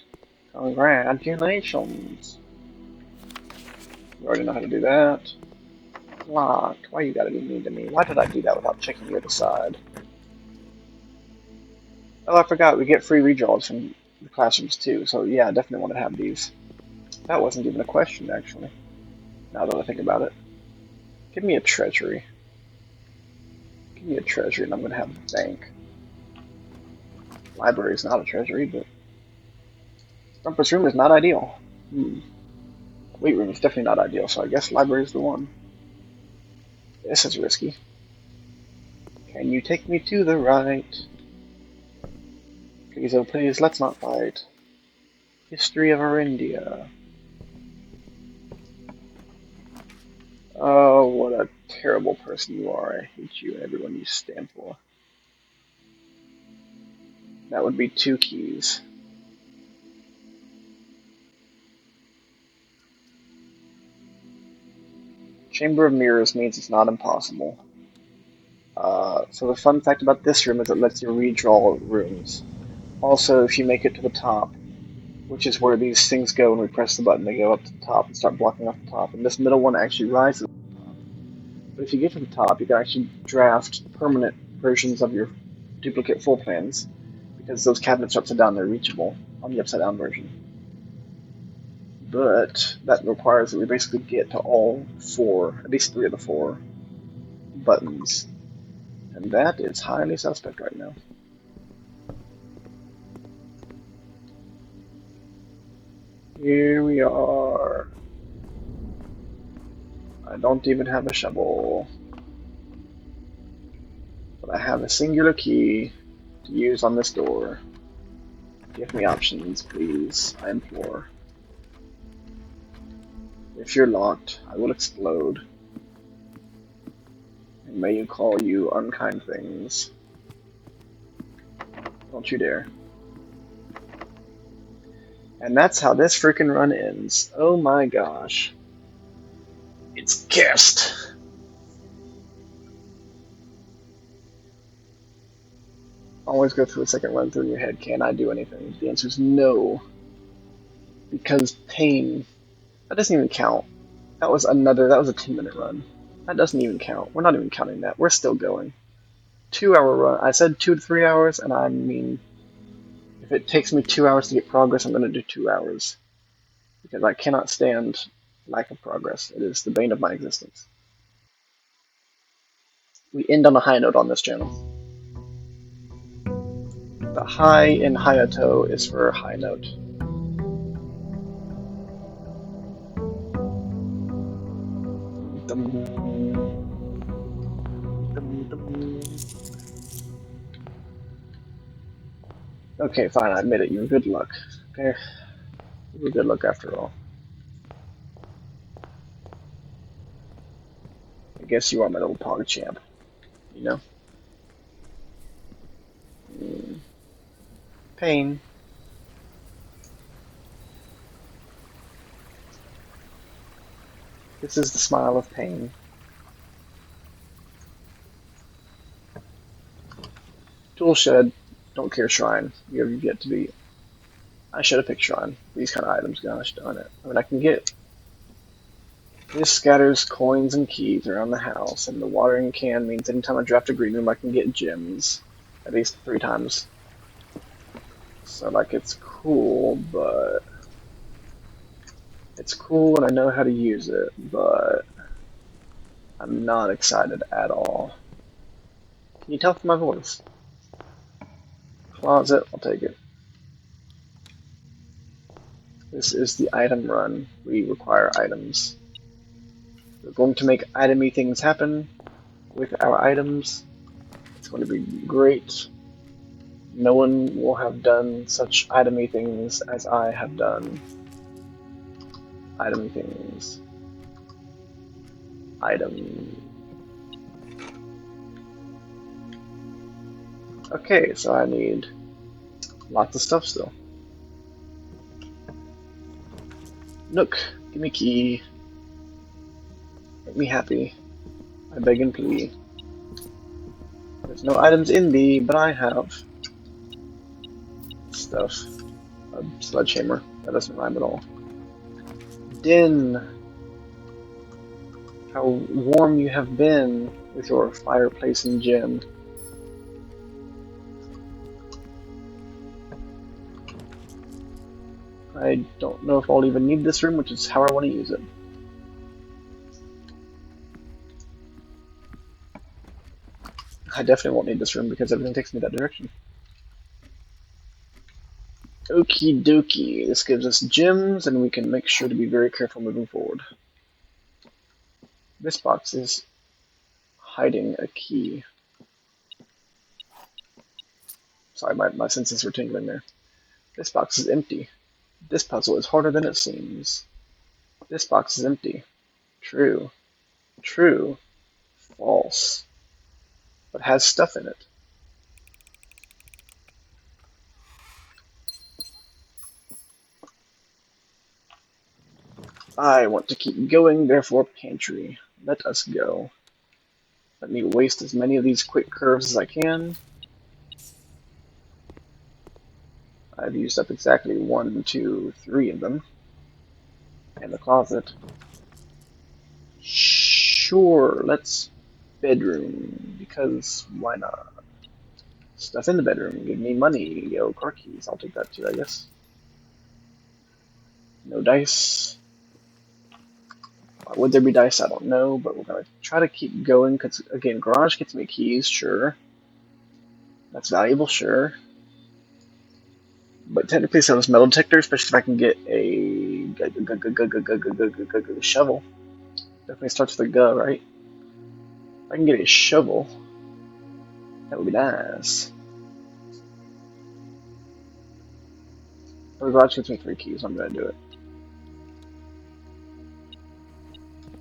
Congratulations. You already know how to do that. Locked. Why you gotta be mean to me? Why did I do that without checking the other side? Oh, I forgot. We get free redraws from the classrooms too. So yeah, I definitely want to have these. That wasn't even a question, actually. Now that I think about it. Give me a treasury. Give me a treasury and I'm going to have a bank. Library is not a treasury, but Rumpus room is not ideal. Weight room is definitely not ideal, so I guess library is the one. This is risky. Can you take me to the right? Please, oh please, let's not fight. History of Arindia. Oh, what a terrible person you are. I hate you and everyone you stand for. That would be 2 keys. Chamber of Mirrors means it's not impossible. So the fun fact about this room is it lets you redraw rooms. Also, if you make it to the top, which is where these things go when we press the button, they go up to the top and start blocking off the top. And this middle one actually rises. But if you get to the top, you can actually draft permanent versions of your duplicate full plans, because those cabinets are upside down, they're reachable on the upside down version. But that requires that we basically get to all 4, at least 3 of the 4 buttons. And that is highly suspect right now. Here we are. I don't even have a shovel. But I have a singular key to use on this door. Give me options, please. I implore. If you're locked, I will explode. And may you call you unkind things. Don't you dare. And that's how this freaking run ends. Oh my gosh. It's cursed. Always go through a second run through in your head. Can I do anything? The answer is no. Because pain. That doesn't even count. That was a 10-minute run. That doesn't even count. We're not even counting that. We're still going. 2-hour run. I said 2 to 3 hours, and I mean, if it takes me 2 hours to get progress, I'm going to do 2 hours. Because I cannot stand lack of progress. It is the bane of my existence. We end on a high note on this channel. The high in Hayato is for high note. Okay, fine, I admit it. You were good luck. Okay, you were good luck after all. I guess you are my little pog champ. You know? Pain. This is the smile of pain. Tool shed. Don't care shrine. You have yet to be. I should have picked shrine. These kind of items, gosh darn it. I mean, I can get. This scatters coins and keys around the house, and the watering can means anytime I draft a green room, I can get gems. At least 3 times. So, like, it's cool, but. It's cool and I know how to use it, but. I'm not excited at all. Can you tell from my voice? Closet, I'll take it. This is the item run. We require items. We're going to make itemy things happen with our items. It's going to be great. No one will have done such itemy things as I have done. Item things. Item. Okay, so I need lots of stuff still. Nook, give me key. Make me happy. I beg and plead. There's no items in thee, but I have stuff. A sledgehammer. That doesn't rhyme at all. Din. How warm you have been with your fireplace and gym. I don't know if I'll even need this room, which is how I want to use it. I definitely won't need this room because everything takes me that direction. Okie dokie. This gives us gems, and we can make sure to be very careful moving forward. This box is hiding a key. Sorry, my senses were tingling there. This box is empty. This puzzle is harder than it seems. This box is empty. True. True. False. But has stuff in it. I want to keep going, therefore pantry. Let us go. Let me waste as many of these quick curves as I can. I've used up exactly 1, 2, 3 of them. And the closet. Sure, let's bedroom, because why not? Stuff in the bedroom, give me money, yo, car keys, I'll take that too, I guess. No dice. Why would there be dice? I don't know, but we're gonna try to keep going, because again, garage gets me keys, sure. That's valuable, sure. But technically, so is metal detector, especially if I can get a shovel. Definitely starts with a G, right? If I can get a shovel, that would be nice. But the garage gives me 3 keys, so I'm gonna do it.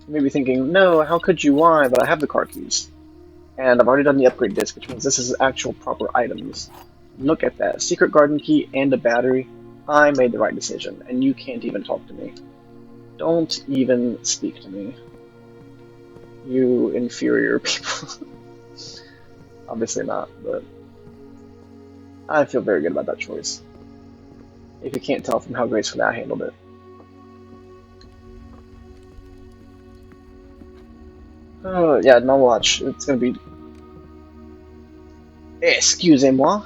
You may be thinking, no, how could you? Why? But I have the car keys. And I've already done the upgrade disc, which means this is actual proper items. Look at that. Secret garden key and a battery. I made the right decision, and you can't even talk to me. Don't even speak to me. You inferior people. Obviously not, but I feel very good about that choice. If you can't tell from how gracefully I handled it. Yeah, no watch. It's gonna be... Excusez-moi.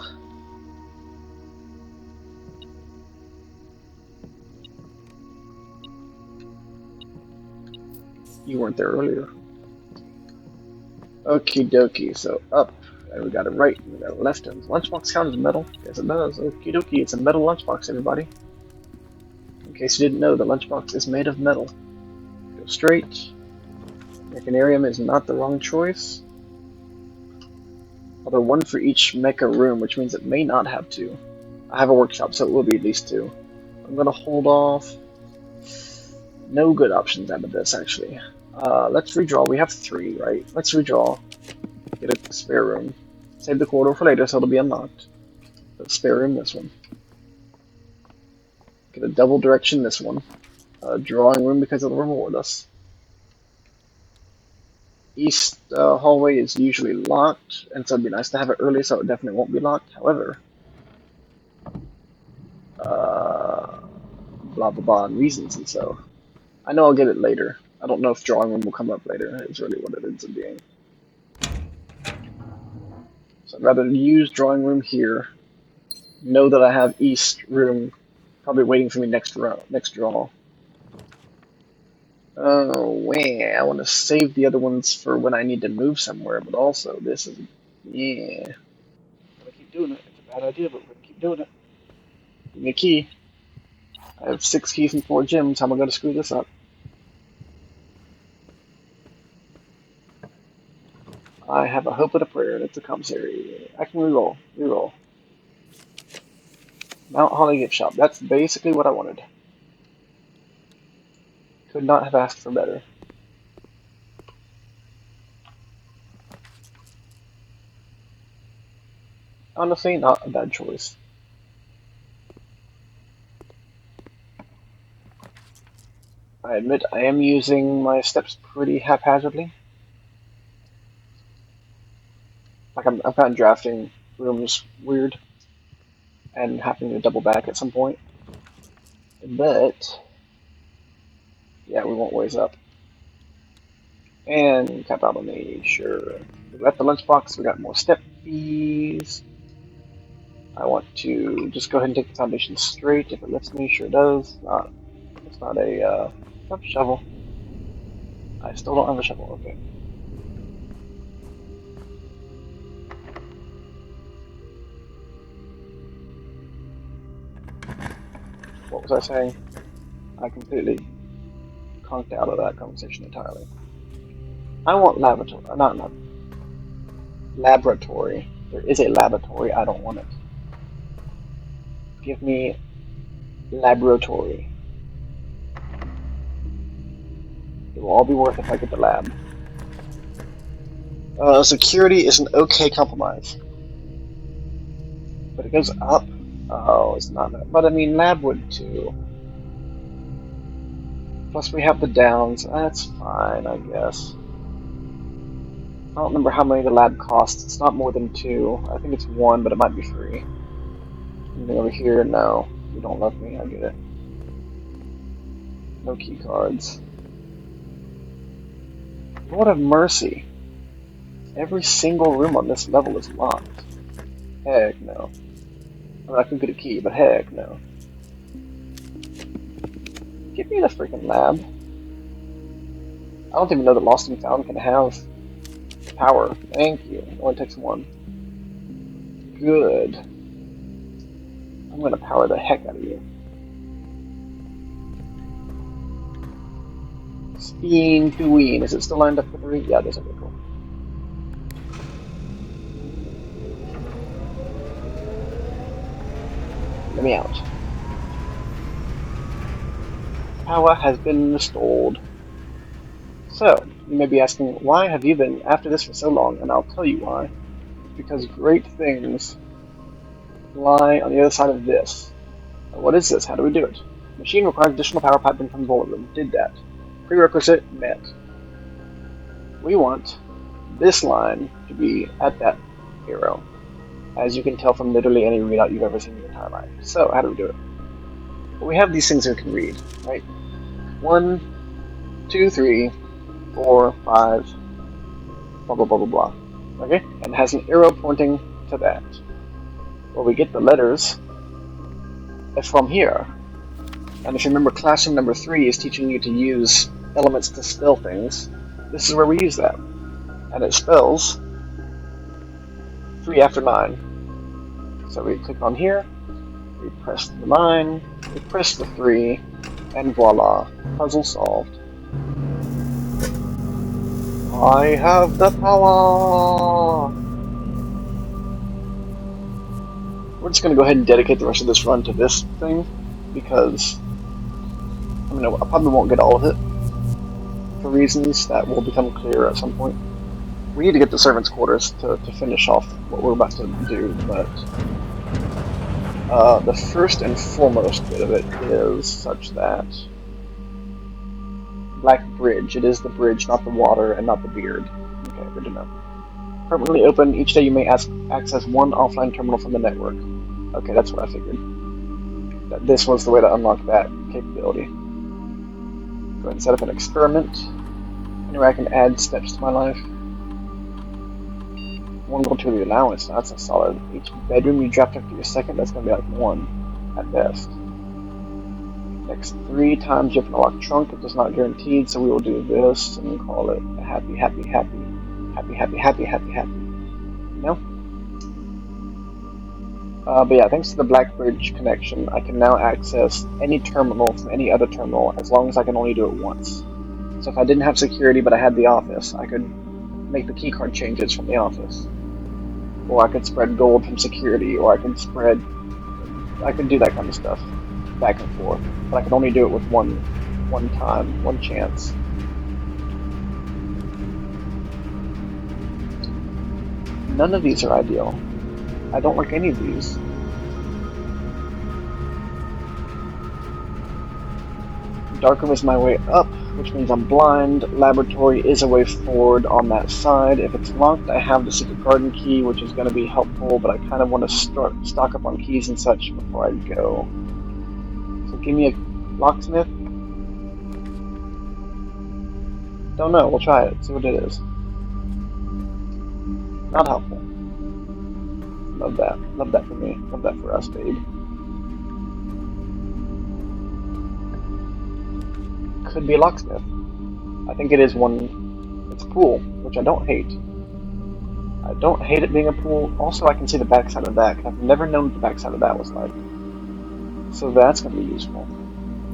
You weren't there earlier. Okie dokie, so up, and we got a right, and we got a left, and lunchbox count as metal? Yes it does. Okie dokie, it's a metal lunchbox, everybody. In case you didn't know, the lunchbox is made of metal. Go straight. Mechanarium is not the wrong choice. Although 1 for each mecha room, which means it may not have 2. I have a workshop, so it will be at least 2. I'm gonna hold off. No good options out of this, actually. Let's redraw. We have 3, right? Let's redraw. Get a spare room. Save the corridor for later, so it'll be unlocked. But spare room, this one. Get a double direction, this one. Drawing room, because it'll reward us. East hallway is usually locked, and so it'd be nice to have it early, so it definitely won't be locked. However, blah blah blah, and reasons, and so I know I'll get it later. I don't know if drawing room will come up later. Is really what it ends up being. So I'd rather use drawing room here. Know that I have east room probably waiting for me next draw. Oh, wait, I want to save the other ones for when I need to move somewhere, but also this is, yeah. I'm gonna keep doing it. It's a bad idea, but we're gonna keep doing it. Give me a key. I have 6 keys and 4 gems. How am I gonna screw this up? I have a hope and a prayer, and it's a commissary. I can reroll. Reroll. Mount Holly gift shop. That's basically what I wanted. Could not have asked for better. Honestly, not a bad choice. I admit I am using my steps pretty haphazardly. Like I'm kind of drafting rooms weird and having to double back at some point. But yeah, we won't ways up. And tap out on the sure. We got the lunchbox. We got more step fees. I want to just go ahead and take the foundation straight if it lets me. Sure does. It's not a shovel. I still don't have a shovel. Okay. What was I saying? I completely conked out of that conversation entirely. I want laboratory, not laboratory. There is a laboratory. I don't want it. Give me laboratory. It will all be worth it if I get the lab. Security is an okay compromise. But it goes up? Oh, it's not that. But I mean, lab would too. Plus we have the downs. That's fine, I guess. I don't remember how many the lab costs. It's not more than 2. I think it's 1, but it might be free. Anything over here? No. You don't love me, I get it. No key cards. Lord of mercy. Every single room on this level is locked. Heck no. I mean, I could get a key, but heck no. Give me the freaking lab. I don't even know that Lost and Found can have power. Thank you. It only takes 1. Good. I'm gonna power the heck out of you. Speen Dween. Is it still lined up for 3? Yeah, it is. Okay, cool. Let me out. Power has been restored. So, you may be asking, why have you been after this for so long? And I'll tell you why. It's because great things lie on the other side of this. What is this? How do we do it? Machine requires additional power piping from the boiler room. Did that. Prerequisite met. We want this line to be at that arrow, as you can tell from literally any readout you've ever seen in your entire life. So, how do we do it? Well, we have these things we can read, right? 1, 2, 3, 4, 5, blah blah blah blah blah. Okay? And it has an arrow pointing to that. Where we get the letters is from here. And if you remember, classroom number 3 is teaching you to use elements to spell things. This is where we use that. And it spells 3 after 9. So we click on here, we press the 9, we press the 3, and voila, puzzle solved. I have the power! We're just going to go ahead and dedicate the rest of this run to this thing, because I mean, I probably won't get all of it, for reasons that will become clear at some point. We need to get the servants' quarters to finish off what we're about to do, but the first and foremost bit of it is such that Black Bridge, it is the bridge, not the water, and not the beard. Okay, good to know. Permanently open, each day you may access 1 offline terminal from the network. Okay, that's what I figured. That this was the way to unlock that capability. Go ahead and set up an experiment. Anyway, I can add steps to my life. 1 gold to the allowance, that's a solid. Each bedroom you draft after your second, that's going to be like 1 at best. Next 3 times you have an unlock trunk, it is not guaranteed, so we will do this and call it a happy, happy, happy, happy, happy, happy, happy, happy. No? But yeah, thanks to the Black Bridge connection, I can now access any terminal from any other terminal as long as I can only do it once. So if I didn't have security but I had the office, I could make the keycard changes from the office. Or I could spread gold from security, or I could do that kind of stuff back and forth. But I could only do it with one time, one chance. None of these are ideal. I don't like any of these. Dark room is my way up, which means I'm blind. Laboratory is a way forward on that side. If it's locked, I have the secret garden key, which is going to be helpful, but I kind of want to stock up on keys and such before I go. So give me a locksmith. Don't know, we'll try it, see what it is. Not helpful. Love that. Love that for me. Love that for us, babe. Could be a locksmith. I think it is one. It's a pool, which I don't hate. I don't hate it being a pool. Also, I can see the backside of that, because I've never known what the backside of that was like. So that's going to be useful.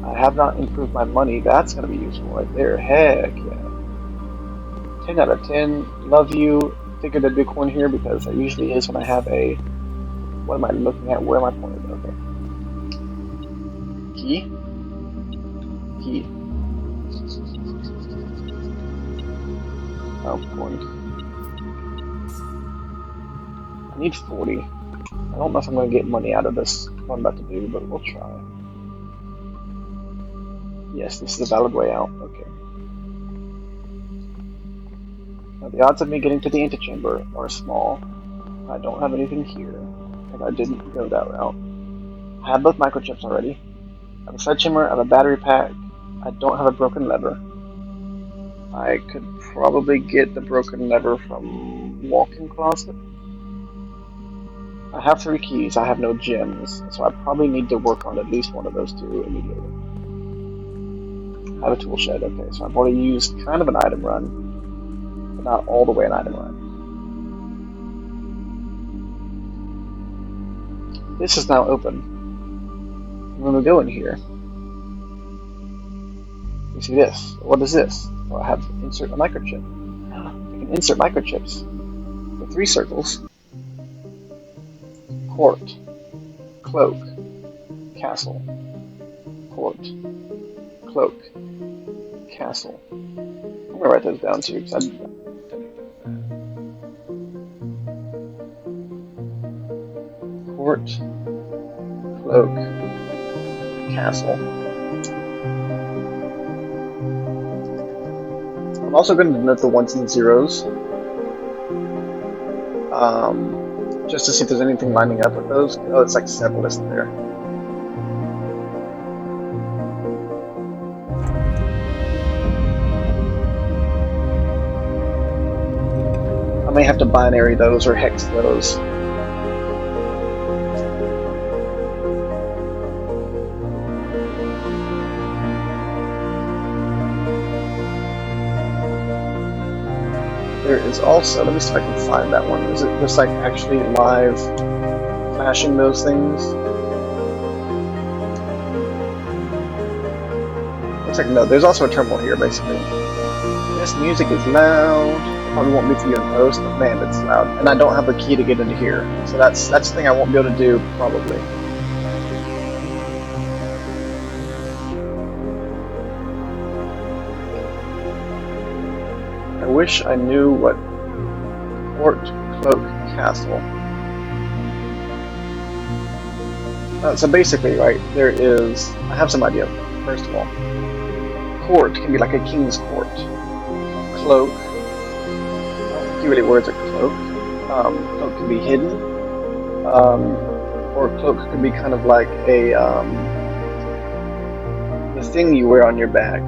I have not improved my money. That's going to be useful right there. Heck yeah. 10 out of 10. Love you. Figured there'd be a coin here because there usually is when I have a... What am I looking at? Where am I pointed? Okay. Key. Key. Oh, coin. I need 40. I don't know if I'm going to get money out of this, what I'm about to do, but we'll try. Yes, this is a valid way out. Okay. Now, the odds of me getting to the antechamber are small. I don't have anything here, because I didn't go that route. I have both microchips already. I have a sledgehammer, I have a battery pack. I don't have a broken lever. I could probably get the broken lever from walk-in closet. I have 3 keys, I have no gems, so I probably need to work on at least one of those 2 immediately. I have a tool shed, okay, so I've already used kind of an item run, but not all the way an item run. This is now open. When we go in here, you see this. What is this? Well, I have insert a microchip. I can insert microchips for 3 circles. Court, cloak, castle. Court, cloak, castle. I'm gonna write those down too, because Court, cloak, castle. I'm also going to denote the 1s and 0s, just to see if there's anything lining up with those. Oh, it's like several listed there. I may have to binary those or hex those. There is also, let me see if I can find that one. Is it just like actually live flashing those things? Looks like no, there's also a terminal here basically. This music is loud. Probably won't be for you in post, but man, it's loud. And I don't have the key to get into here. So that's the thing I won't be able to do, probably. I wish I knew what Court, Cloak, Castle. So basically, right, there is... I have some idea, first of all. Court can be like a king's court. Cloak... I don't think he really wears a cloak. Cloak can be hidden. Or cloak could be kind of like a... the thing you wear on your back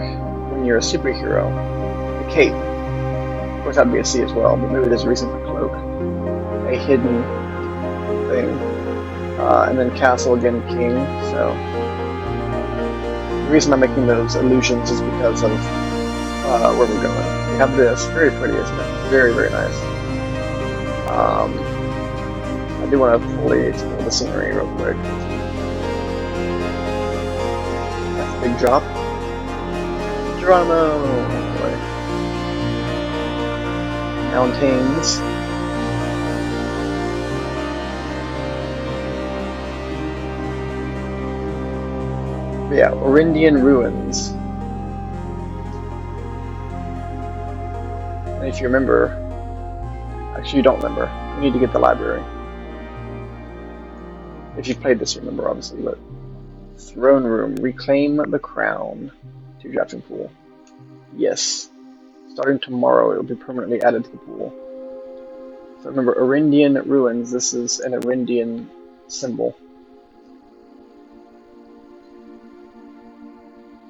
when you're a superhero. The cape. Of course, that'd be a C as well, but maybe there's a reason for cloak. A hidden thing. And then castle again, king. So the reason I'm making those illusions is because of where we're going. We have this, very pretty, isn't it? Very, very nice. I do want to fully explore the scenery real quick. That's a big drop. Geronimo! Mountains. But yeah, Orindian ruins. And if you remember, actually you don't remember, you need to get the library. If you've played this, you remember obviously, but throne room, reclaim the crown to your drafting pool. Yes. Starting tomorrow, it will be permanently added to the pool. So remember, Orindian ruins, this is an Orindian symbol.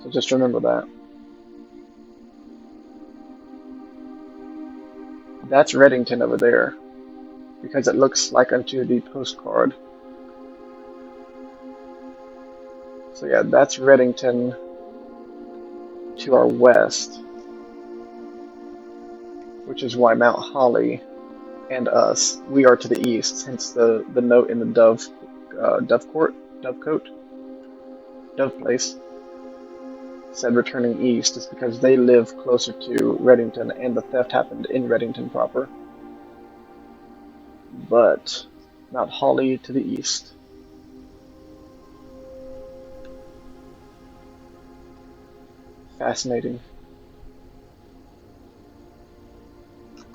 So just remember that. That's Reddington over there, because it looks like unto the postcard. So yeah, that's Reddington to our west, which is why Mount Holly and us, we are to the east, hence the note in the dovecote. Dove Place, said returning east is because they live closer to Reddington and the theft happened in Reddington proper. But Mount Holly to the east. Fascinating.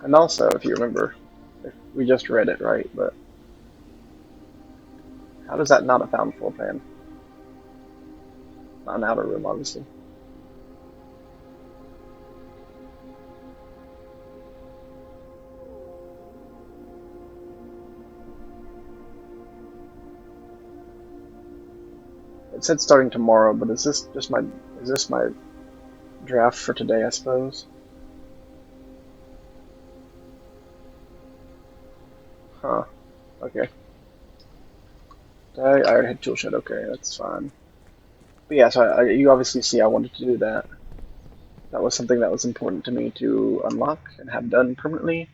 And also, if you remember, we just read it, right? But how does that not a found floor plan? Not an outer room, obviously. It said starting tomorrow, but is this my draft for today, I suppose? Huh. Okay. I already had tool shed, okay, that's fine. But yeah, so you obviously see I wanted to do that. That was something that was important to me to unlock and have done permanently.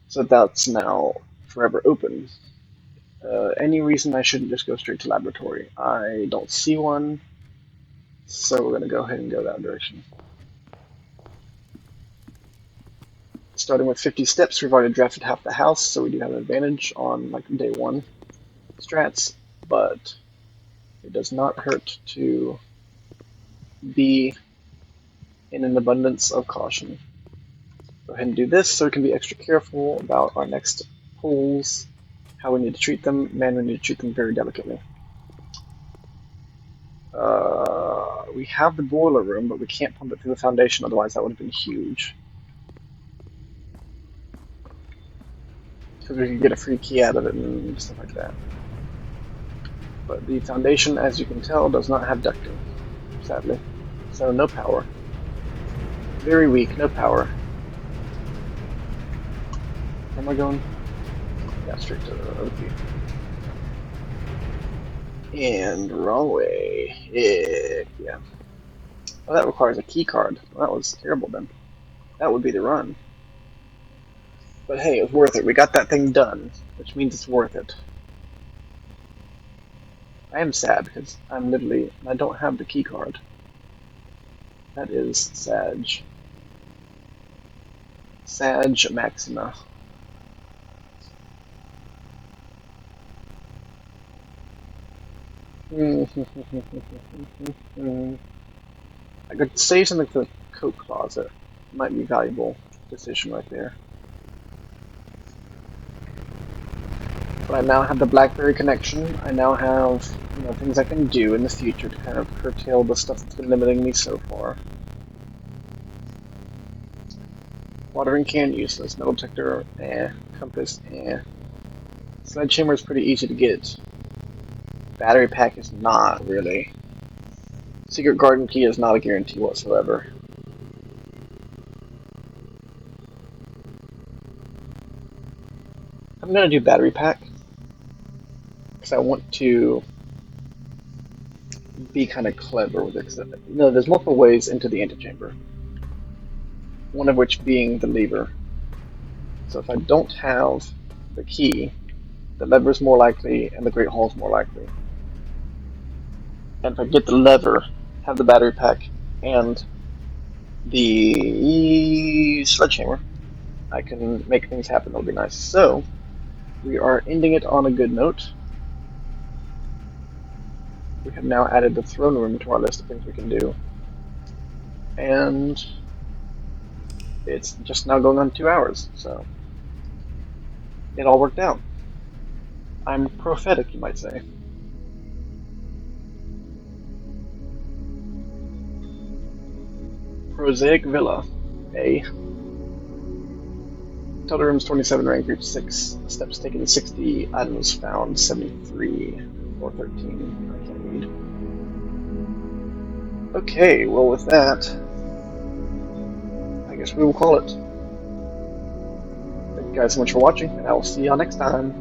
So that's now forever open. Any reason I shouldn't just go straight to laboratory? I don't see one, so we're going to go ahead and go that direction. Starting with 50 steps, we've already drafted half the house, so we do have an advantage on like day one strats, but it does not hurt to be in an abundance of caution. Go ahead and do this so we can be extra careful about our next pulls, how we need to treat them. Man, we need to treat them very delicately. We have the boiler room, but we can't pump it through the foundation, otherwise that would have been huge. Because we could get a free key out of it and stuff like that. But the foundation, as you can tell, does not have ducting, sadly. So no power. Very weak, no power. Where am I going? Yeah, straight to the OP. And wrong way. Yeah. Oh, that requires a key card. Well, that was terrible then. That would be the run. But hey, it was worth it. We got that thing done, which means it's worth it. I am sad because I don't have the key card. That is Sag. Sag Maxima. I could save something for the coat closet. Might be a valuable decision right there. But I now have the BlackBerry connection. I now have things I can do in the future to kind of curtail the stuff that's been limiting me so far. Watering can useless. Metal detector, compass, Sledgehammer is pretty easy to get. Battery pack is not really. Secret garden key is not a guarantee whatsoever. I'm gonna do battery pack because I want to be kind of clever with it. There's multiple ways into the antechamber. One of which being the lever. So if I don't have the key, the lever is more likely and the Great Hall is more likely. And if I get the lever, have the battery pack, and the sledgehammer, I can make things happen. That'll be nice. So, we are ending it on a good note. We have now added the throne room to our list of things we can do. And it's just now going on 2 hours, so it all worked out. I'm prophetic, you might say. Prosaic Villa, Total rooms 27, rank group 6, steps taken 60, items found 73, or 13, I can't read. Okay, well with that, I guess we will call it. Thank you guys so much for watching, and I will see y'all next time.